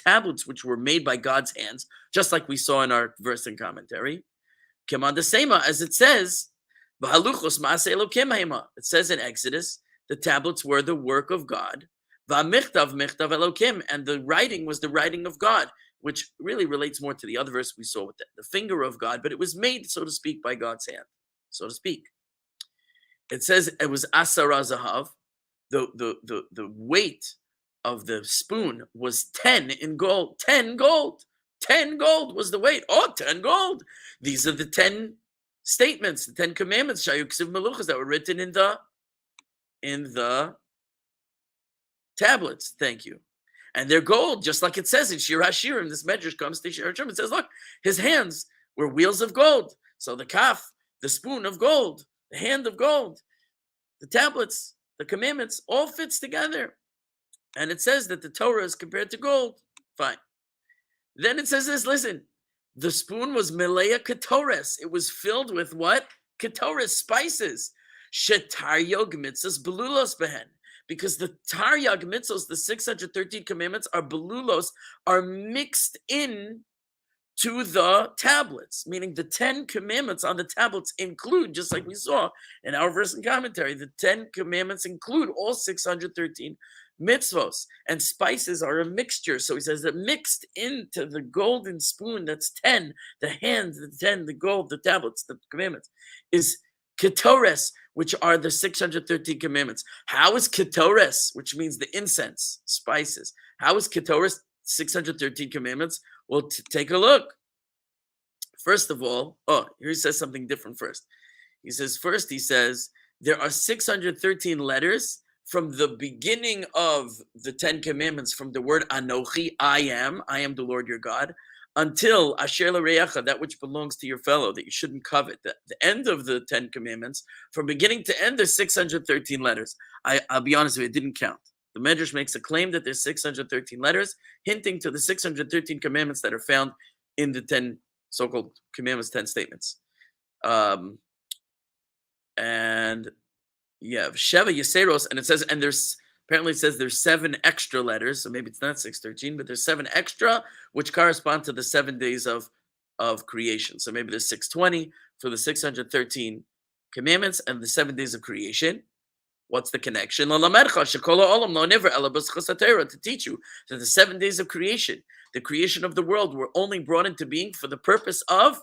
tablets which were made by God's hands, just like we saw in our verse and commentary. Keman desema, as it says, it says in Exodus, the tablets were the work of God. Va'michtav michtav Elokim, and the writing was the writing of God, which really relates more to the other verse we saw with the finger of God, but it was made, so to speak, by God's hand, so to speak. It says it was asara zahav. The weight of the spoon was 10 in gold. 10 gold. 10 gold was the weight. Oh, 10 gold. These are the 10 statements, the 10 commandments, shayuksiv meluchas, that were written in the tablets. Thank you. And they're gold, just like it says in Shir haShirim. This medrash comes to Shir haShirim. It says, look, his hands were wheels of gold. So the kaf, the spoon of gold, the hand of gold, the tablets, the commandments, all fits together. And it says that the Torah is compared to gold. Fine. Then it says this, listen, the spoon was melea ketores. It was filled with what? Ketores, spices. Shetaryog mitzvahs belulos behen. Because the Taryag mitzvahs, the 613 commandments, are belulos, are mixed in to the tablets, meaning the 10 commandments on the tablets include, just like we saw in our verse and commentary, the 10 commandments include all 613 mitzvos, and spices are a mixture. So he says that mixed into the golden spoon, that's 10, the hand, the 10, the gold, the tablets, the commandments, is ketores, which are the 613 commandments. How is ketores, which means the incense, spices, how is ketores 613 commandments? Well, take a look. First of all, here he says something different first. He says, there are 613 letters from the beginning of the 10 commandments, from the word Anochi, I am the Lord your God, until Asher l'reacha, that which belongs to your fellow, that you shouldn't covet. The end of the 10 commandments, from beginning to end, there's 613 letters. I'll be honest with you, it didn't count. The Medrash makes a claim that there's 613 letters, hinting to the 613 commandments that are found in the 10 so-called commandments, 10 statements. And yeah, Sheva Yeseros, and it says, and there's, apparently it says there's 7 extra letters, so maybe it's not 613, but there's 7 extra, which correspond to the 7 days of creation. So maybe there's 620 for the 613 commandments and the 7 days of creation. What's the connection? To teach you that the 7 days of creation, the creation of the world, were only brought into being for the purpose of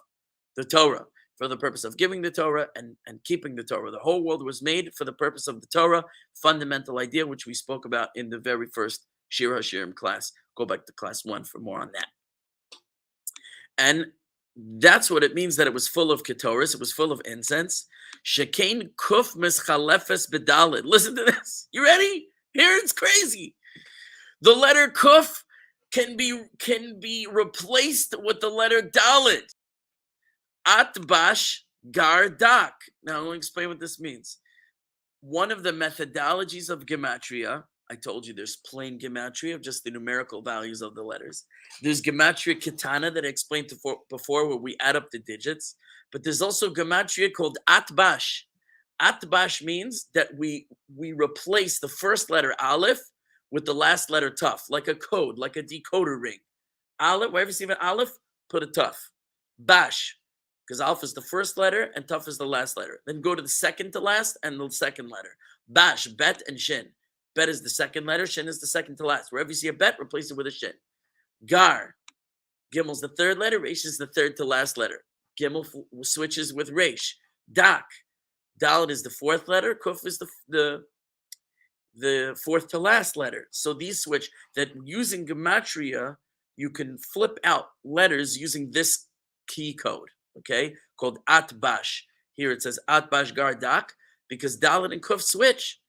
the Torah, for the purpose of giving the Torah and keeping the Torah. The whole world was made for the purpose of the Torah, fundamental idea, which we spoke about in the very first Shir haShirim class. Go back to class 1 for more on that. And that's what it means that it was full of ketoris, it was full of incense. Shekain kuf mischalefes bedalid. Listen to this. You ready? Here it's crazy. The letter kuf can be replaced with the letter dalid. Atbash gardak. Now let me explain what this means. One of the methodologies of Gematria, I told you there's plain Gematria of just the numerical values of the letters. There's Gematria Kitana that I explained before where we add up the digits. But there's also Gematria called Atbash. Atbash means that we replace the first letter Aleph with the last letter Tuf, like a code, like a decoder ring. Aleph, wherever you see an Aleph, put a Tuf. Bash, because Aleph is the first letter and Tuf is the last letter. Then go to the second to last and the second letter. Bash, Bet, and Shin. Bet is the second letter, Shin is the second to last. Wherever you see a Bet, replace it with a Shin. Gar, Gimel's the third letter, Resh is the third to last letter. Gimel switches with Resh. Dak, Dalet is the fourth letter, Kuf is the fourth to last letter. So these switch, that using Gematria, you can flip out letters using this key code, okay, called Atbash. Here it says Atbash Gardak, because Dalet and Kuf switch.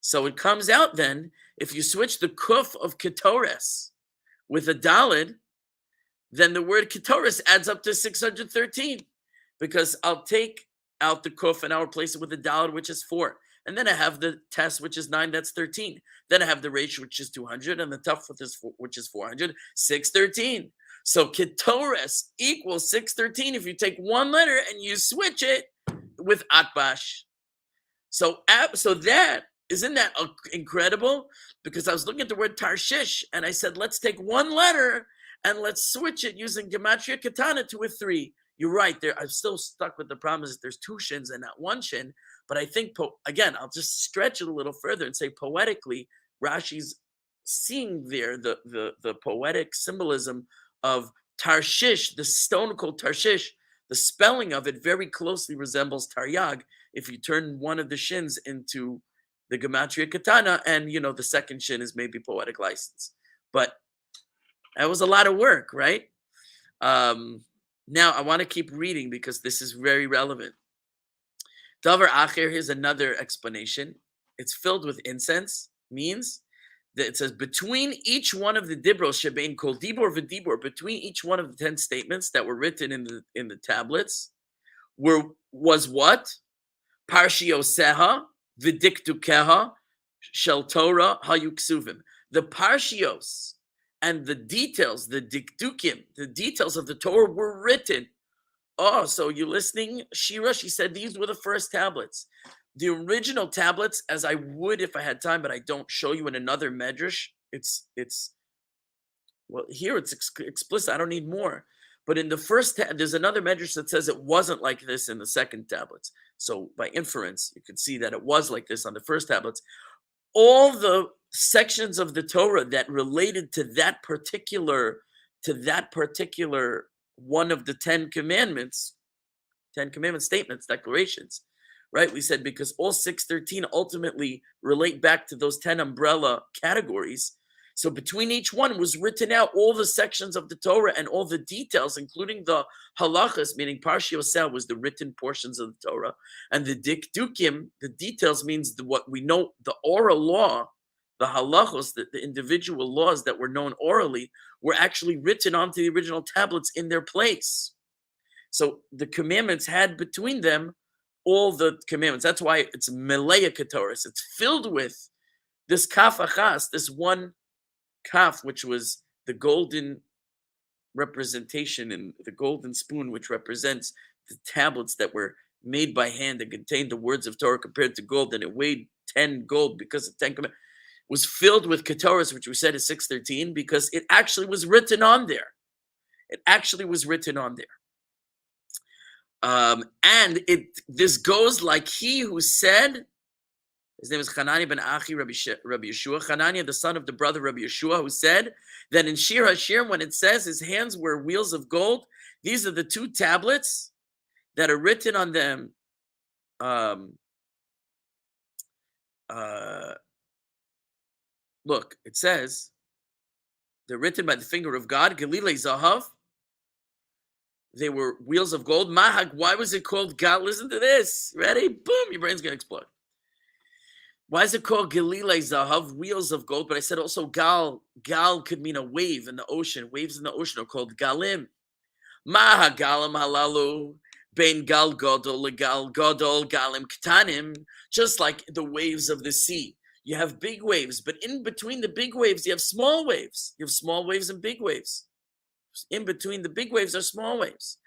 So it comes out then, if you switch the Kuf of Ketores with a Dalet, then the word Ketores adds up to 613, because I'll take out the Kuf and I'll replace it with a Dalet, which is 4. And then I have the Tes, which is 9, that's 13. Then I have the Resh, which is 200, and the Tuf, which is 400, 613. So Ketores equals 613 if you take one letter and you switch it with Atbash. So that, isn't that incredible? Because I was looking at the word Tarshish, and I said, let's take one letter and let's switch it using Gematria Katana to a 3. You're right there. I'm still stuck with the problem is that there's 2 shins and not 1 shin. But I think, again, I'll just stretch it a little further and say poetically, Rashi's seeing there the poetic symbolism of Tarshish, the stone called Tarshish. The spelling of it very closely resembles Taryag if you turn one of the shins into the Gematria Katana, and, the second shin is maybe poetic license. But that was a lot of work, right? Now, I want to keep reading because this is very relevant. Davar Acher, here's another explanation. It's filled with incense, means that it says, between each one of the dibros, shebein kol dibor v'dibor, between each one of the 10 statements that were written in the tablets, was what? Parshioseha v'diktukeha shel Torah hayuksuvim. The parshios and the details, the dikdukim, the details of the Torah were written. Oh, so you listening, Shira? She said these were the first tablets. The original tablets, as I would if I had time, but I don't show you in another medrash. Well, here it's explicit. I don't need more. But in the first, there's another medrash that says it wasn't like this in the second tablets. So by inference, you can see that it was like this on the first tablets. All the sections of the Torah that related to that particular one of the 10 commandments statements, declarations, right? We said because all 613 ultimately relate back to those 10 umbrella categories. So between each one was written out all the sections of the Torah and all the details, including the halachas, meaning Parshiyosel was the written portions of the Torah, and the dikdukim, the details means what we know, the oral law, the halachos, the individual laws that were known orally, were actually written onto the original tablets in their place. So the commandments had between them all the commandments. That's why it's Melea Ketoris. It's filled with this kaf achas, this one kaf, which was the golden representation and the golden spoon, which represents the tablets that were made by hand and contained the words of Torah compared to gold, and it weighed 10 gold because of 10 commandments. Was filled with Ketoris, which we said is 613, because it actually was written on there. It actually was written on there. And this goes like he who said, his name is Hanani ben Achi Rabbi Yeshua, Hanani, the son of the brother Rabbi Yeshua, who said that in Shir haShirim, when it says his hands were wheels of gold, these are the two tablets that are written on them. Look, it says they're written by the finger of God. Galilei Zahav. They were wheels of gold. Mahag. Why was it called Gal? Listen to this. Ready? Boom. Your brain's gonna explode. Why is it called Galilei Zahav? Wheels of gold. But I said also Gal. Gal could mean a wave in the ocean. Waves in the ocean are called Galim. Maha Galim halalu. Bein Gal Godol Gal Godol Galim Ktanim. Just like the waves of the sea. You have big waves, but in between the big waves, you have small waves. You have small waves and big waves. In between the big waves are small waves.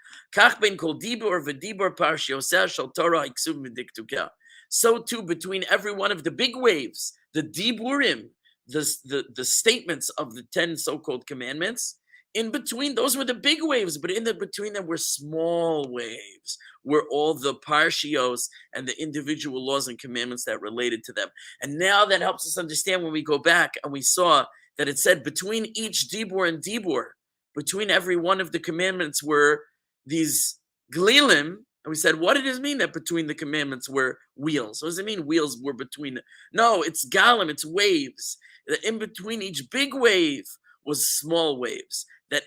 So too between every one of the big waves, the diburim, the statements of the 10 so-called commandments, in between, those were the big waves, but in the between them were small waves, were all the parshios and the individual laws and commandments that related to them. And now that helps us understand when we go back and we saw that it said between each dibur and dibur, between every one of the commandments were these glilim. And we said, what does it mean that between the commandments were wheels? What does it mean wheels were between? No, it's galim, it's waves. That in between each big wave was small waves. That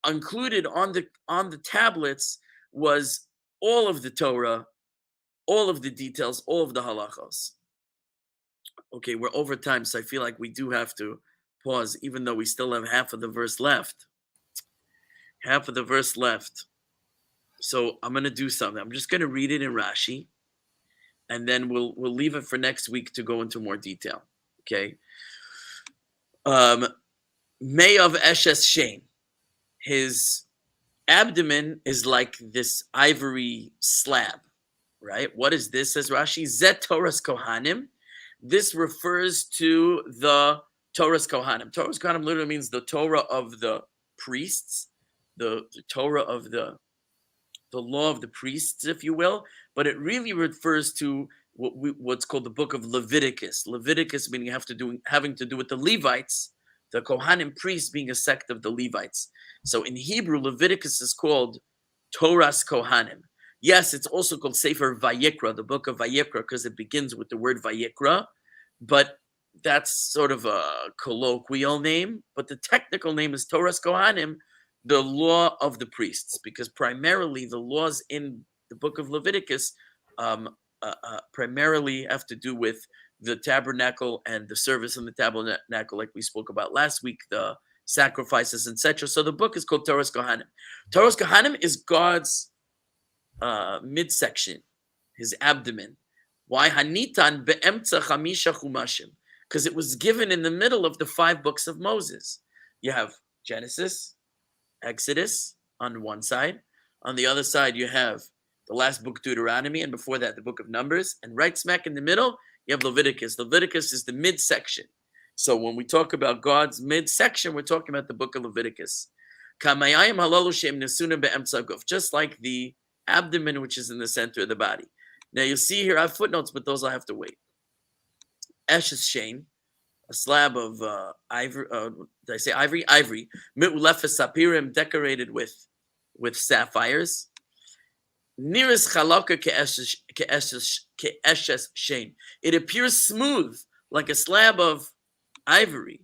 included on the tablets was all of the Torah, all of the details, all of the halachos. Okay, we're over time, so I feel like we do have to pause, even though we still have half of the verse left. Half of the verse left. So I'm going to do something. I'm just going to read it in Rashi, and then we'll leave it for next week to go into more detail. Okay. May of Eshes Shein. His abdomen is like this ivory slab, right? What is this, says Rashi? Zet Torah's Kohanim. This refers to the Torah's Kohanim. Torah's Kohanim literally means the Torah of the priests, the Torah of the law of the priests, if you will. But it really refers to what's called the book of Leviticus. Leviticus meaning having to do with the Levites, the Kohanim priests being a sect of the Levites. So in Hebrew, Leviticus is called Torah's Kohanim. Yes, it's also called Sefer Vayikra, the book of Vayikra, because it begins with the word Vayikra, but that's sort of a colloquial name. But the technical name is Torah's Kohanim, the law of the priests, because primarily the laws in the book of Leviticus primarily have to do with the tabernacle and the service in the tabernacle, like we spoke about last week, the sacrifices, etc. So the book is called Torah's Kohanim. Torah's Kohanim is God's midsection, his abdomen. Why? Hanitan be'emtza chamisha chumashim. Because it was given in the middle of the 5 books of Moses. You have Genesis, Exodus on one side. On the other side, you have the last book, Deuteronomy, and before that, the book of Numbers. And right smack in the middle, you have Leviticus. Leviticus is the midsection. So when we talk about God's midsection, we're talking about the book of Leviticus. Just like the abdomen, which is in the center of the body. Now you'll see here, I have footnotes, but those I'll have to wait. Eshes Shein, a slab of ivory, did I say ivory? Ivory. Mi'ulefes sapirim, decorated with sapphires. Niris chalaka ke'eshes shein. It appears smooth, like a slab of ivory.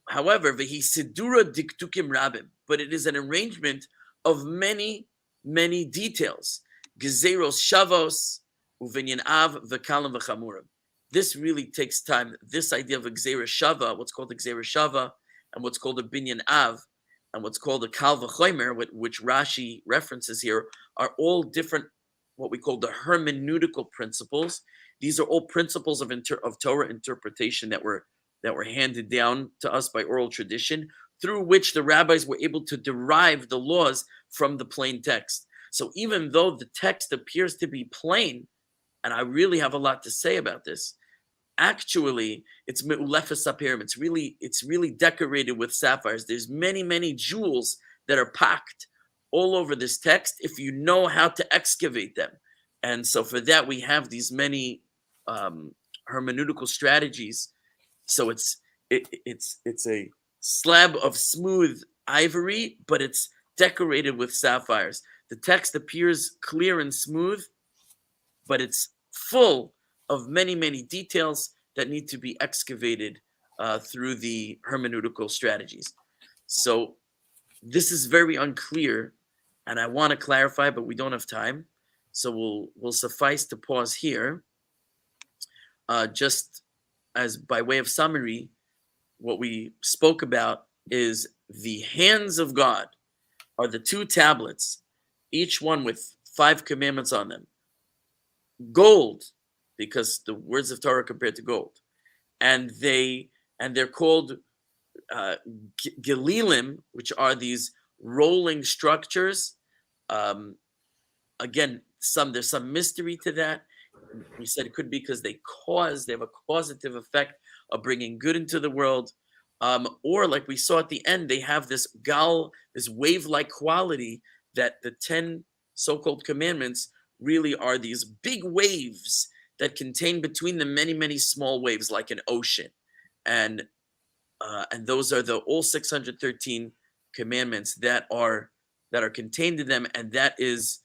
However, vehi sidura diktukim rabim, but it is an arrangement of many, many details. Gezeros shavos uvinyan av v'kalam v'chamurim. This really takes time. This idea of a gzera shava, what's called a gzera shava, and what's called a binyan av, and what's called a kal v'chomer, which Rashi references here, are all different, what we call the hermeneutical principles. These are all principles of Torah interpretation that were handed down to us by oral tradition, through which the rabbis were able to derive the laws from the plain text. So even though the text appears to be plain, and I really have a lot to say about this, actually it's me'ulefes sapirim. It's really decorated with sapphires. There's many, many jewels that are packed all over this text if you know how to excavate them. And so for that, we have these many hermeneutical strategies. So it's a slab of smooth ivory, but it's decorated with sapphires. The text appears clear and smooth, but it's full of many, many details that need to be excavated through the hermeneutical strategies. So this is very unclear, and I want to clarify, but we don't have time. So we'll suffice to pause here. Just as by way of summary, what we spoke about is the hands of God are the 2 tablets, each one with 5 commandments on them. Gold, because the words of Torah compared to gold, and they're called gelilim, which are these rolling structures. Again, there's some mystery to that. We said it could be because they have a causative effect of bringing good into the world, or like we saw at the end, they have this wave-like quality that the 10 so-called commandments really are these big waves that contain between them many, many small waves, like an ocean, and those are all 613 commandments that are contained in them, and that is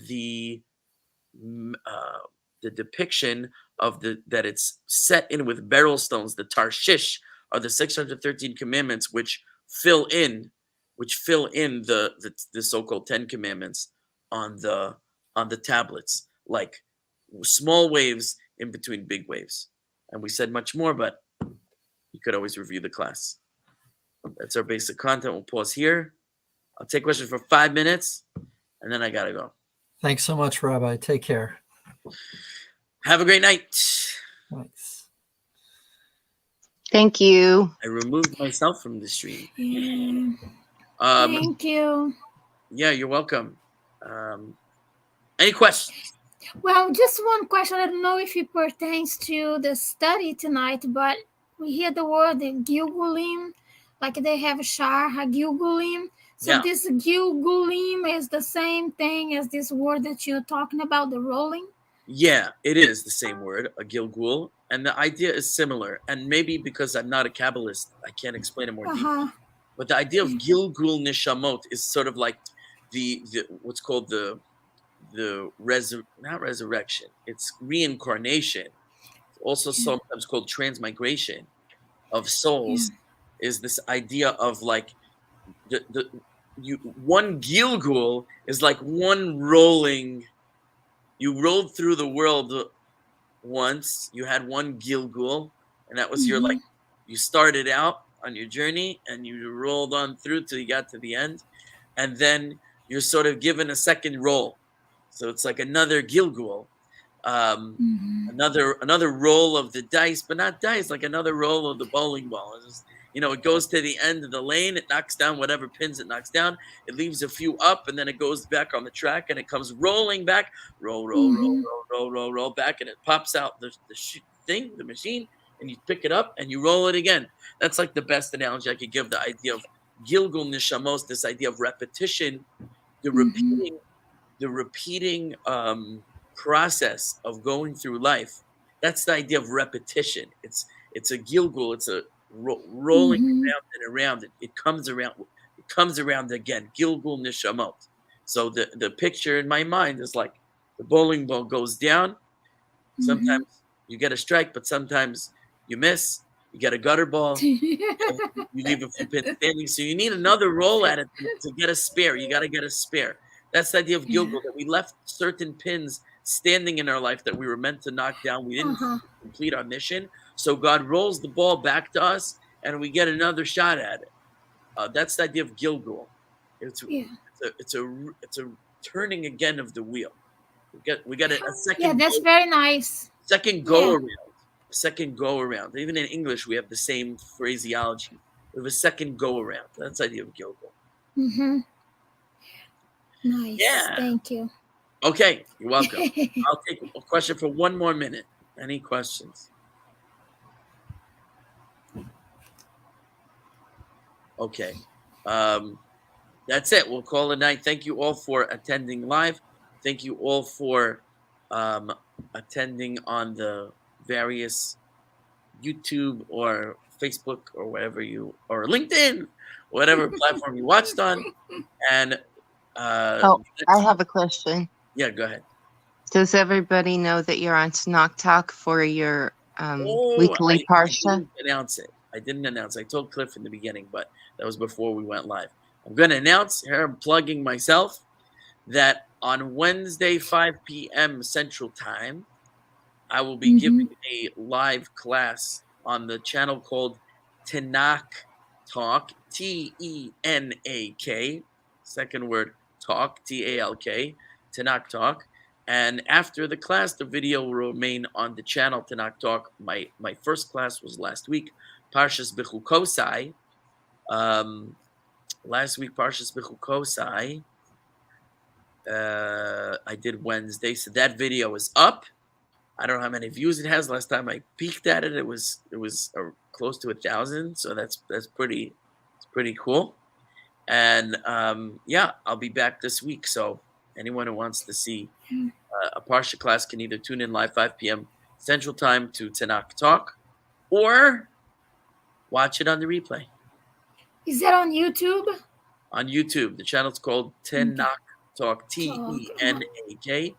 the depiction of that it's set in with beryl stones. The Tarshish are the 613 commandments which fill in the so-called 10 commandments on the tablets, like small waves in between big waves. And we said much more, but you could always review the class. That's our basic content. We'll pause here. I'll take questions for 5 minutes, and then I gotta go. Thanks so much, Rabbi. Take care. Have a great night. Thanks. Thank you. I removed myself from the stream. Thank you. Yeah, you're welcome. Any questions? Well, just one question. I don't know if it pertains to the study tonight, but we hear the word Gilgulim, like they have Shar, Gilgulim. So Yeah. this Gilgulim is the same thing as this word that you're talking about, the rolling? Yeah, it is the same word, a Gilgul, and the idea is similar. And maybe because I'm not a Kabbalist, I can't explain it more deeply. But the idea of Gilgul Nishamot is sort of like the what's called not resurrection. It's reincarnation. Also sometimes called transmigration of souls. Is this idea of like one Gilgul is like one rolling. You rolled through the world once. You had one Gilgul, and that was your like. You started out on your journey, and you rolled on through till you got to the end, and then you're sort of given a second roll. So it's like another Gilgul, another roll of the dice, but not dice, like another roll of the bowling ball. It's just, it goes to the end of the lane. It knocks down whatever pins it knocks down. It leaves a few up, and then it goes back on the track, and it comes rolling back. Roll, back, and it pops out the machine, and you pick it up, and you roll it again. That's like the best analogy I could give. The idea of Gilgul Nishamos, this idea of repetition, the repeating process of going through life. That's the idea of repetition. It's a Gilgul. It's a rolling around and around. It comes around again. Gilgul Nishamot. So the picture in my mind is like the bowling ball goes down. Sometimes you get a strike, but sometimes you miss. You get a gutter ball. You leave a few pins standing. So you need another roll at it to get a spare. You got to get a spare. That's the idea of Gilgul, that we left certain pins standing in our life that we were meant to knock down. We didn't complete our mission. So God rolls the ball back to us, and we get another shot at it. That's the idea of Gilgul. It's a turning again of the wheel. We get a second. Yeah, that's very nice. Second go around. Second go around. Even in English, we have the same phraseology. We have a second go around. That's the idea of Gilgul. Nice. Yeah. Thank you. Okay, you're welcome. I'll take a question for one more minute. Any questions? Okay. that's it. We'll call it a night. Thank you all for attending live. Thank you all for attending on the various YouTube or Facebook or whatever or LinkedIn, whatever platform you watched on. And I have a question. yeah, go ahead. Does everybody know that you're on Tanakh Talk for your weekly I parsha? didn't announce it. I didn't announce. I told Cliff in the beginning, but that was before we went live. I'm going to announce here. I'm plugging myself that on Wednesday, 5 p.m. Central Time, I will be giving a live class on the channel called Tanakh Talk, T-E-N-A-K, second word, talk, T-A-L-K, Tanakh Talk. And after the class, the video will remain on the channel Tanakh Talk. My first class was last week, Parshas Bechukosai. Last week, Parshas Bechukosai. I did Wednesday, so that video is up. I don't know how many views it has. Last time I peeked at it, it was close to 1,000. So that's pretty cool. And yeah, I'll be back this week. So anyone who wants to see a Parsha class can either tune in live 5 p.m. Central Time to Tanakh Talk, or watch it on the replay. Is that on YouTube? On YouTube, the channel's called Tanakh Talk, T-E-N-A-K,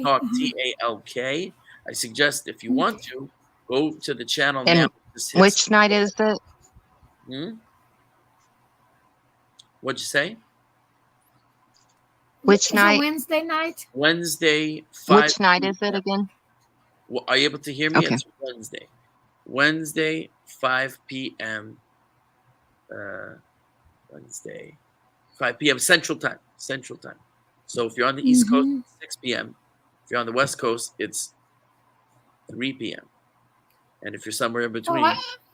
Talk, T-A-L-K. I suggest if you want to, go to the channel And now. which night is it? What'd you say? Which Is it night? Wednesday night? Wednesday, 5 Which night is it again? Well, are you able to hear me? Okay. It's Wednesday. Wednesday, 5 p.m. Wednesday, 5 p.m. Central Time. Central Time. So if you're on the East Coast, it's 6 p.m. If you're on the West Coast, it's 3 p.m. And if you're somewhere in between,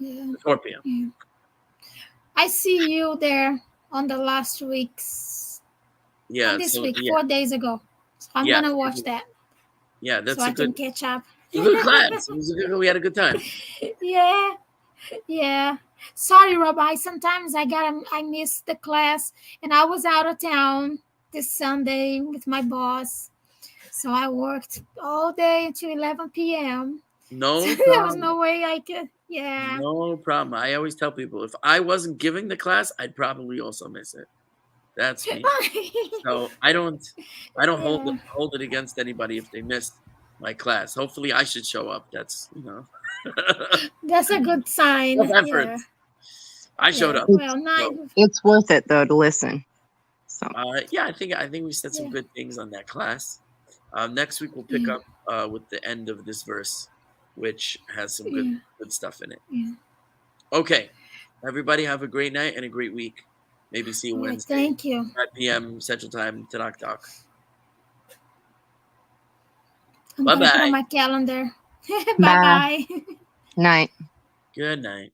it's 4 p.m. Yeah. I see you there on the last week's. Yeah. On this so, week, yeah, 4 days ago. So I'm Yeah. gonna watch that yeah, that's so a I can good, catch up. class. We had a good time. Yeah. Sorry, Rabbi. Sometimes I missed the class, and I was out of town this Sunday with my boss, so I worked all day until 11 p.m. No So problem. there was no way I could. Yeah. No problem. I always tell people if I wasn't giving the class, I'd probably also miss it. That's me. So I don't hold it against anybody if they missed my class. Hopefully I should show up. That's That's a good sign. Enough effort. Yeah. I showed up. Well, nice. It's worth it though to listen. So Yeah, I think we said some good things on that class. Next week we'll pick up with the end of this verse, which has some good stuff in it. Yeah. Okay, everybody have a great night and a great week. Maybe see you Wednesday. Thank you. 5 p.m. Central Time, Tanakh Talk. I'm gonna put on my calendar. Bye-bye. night. Good night.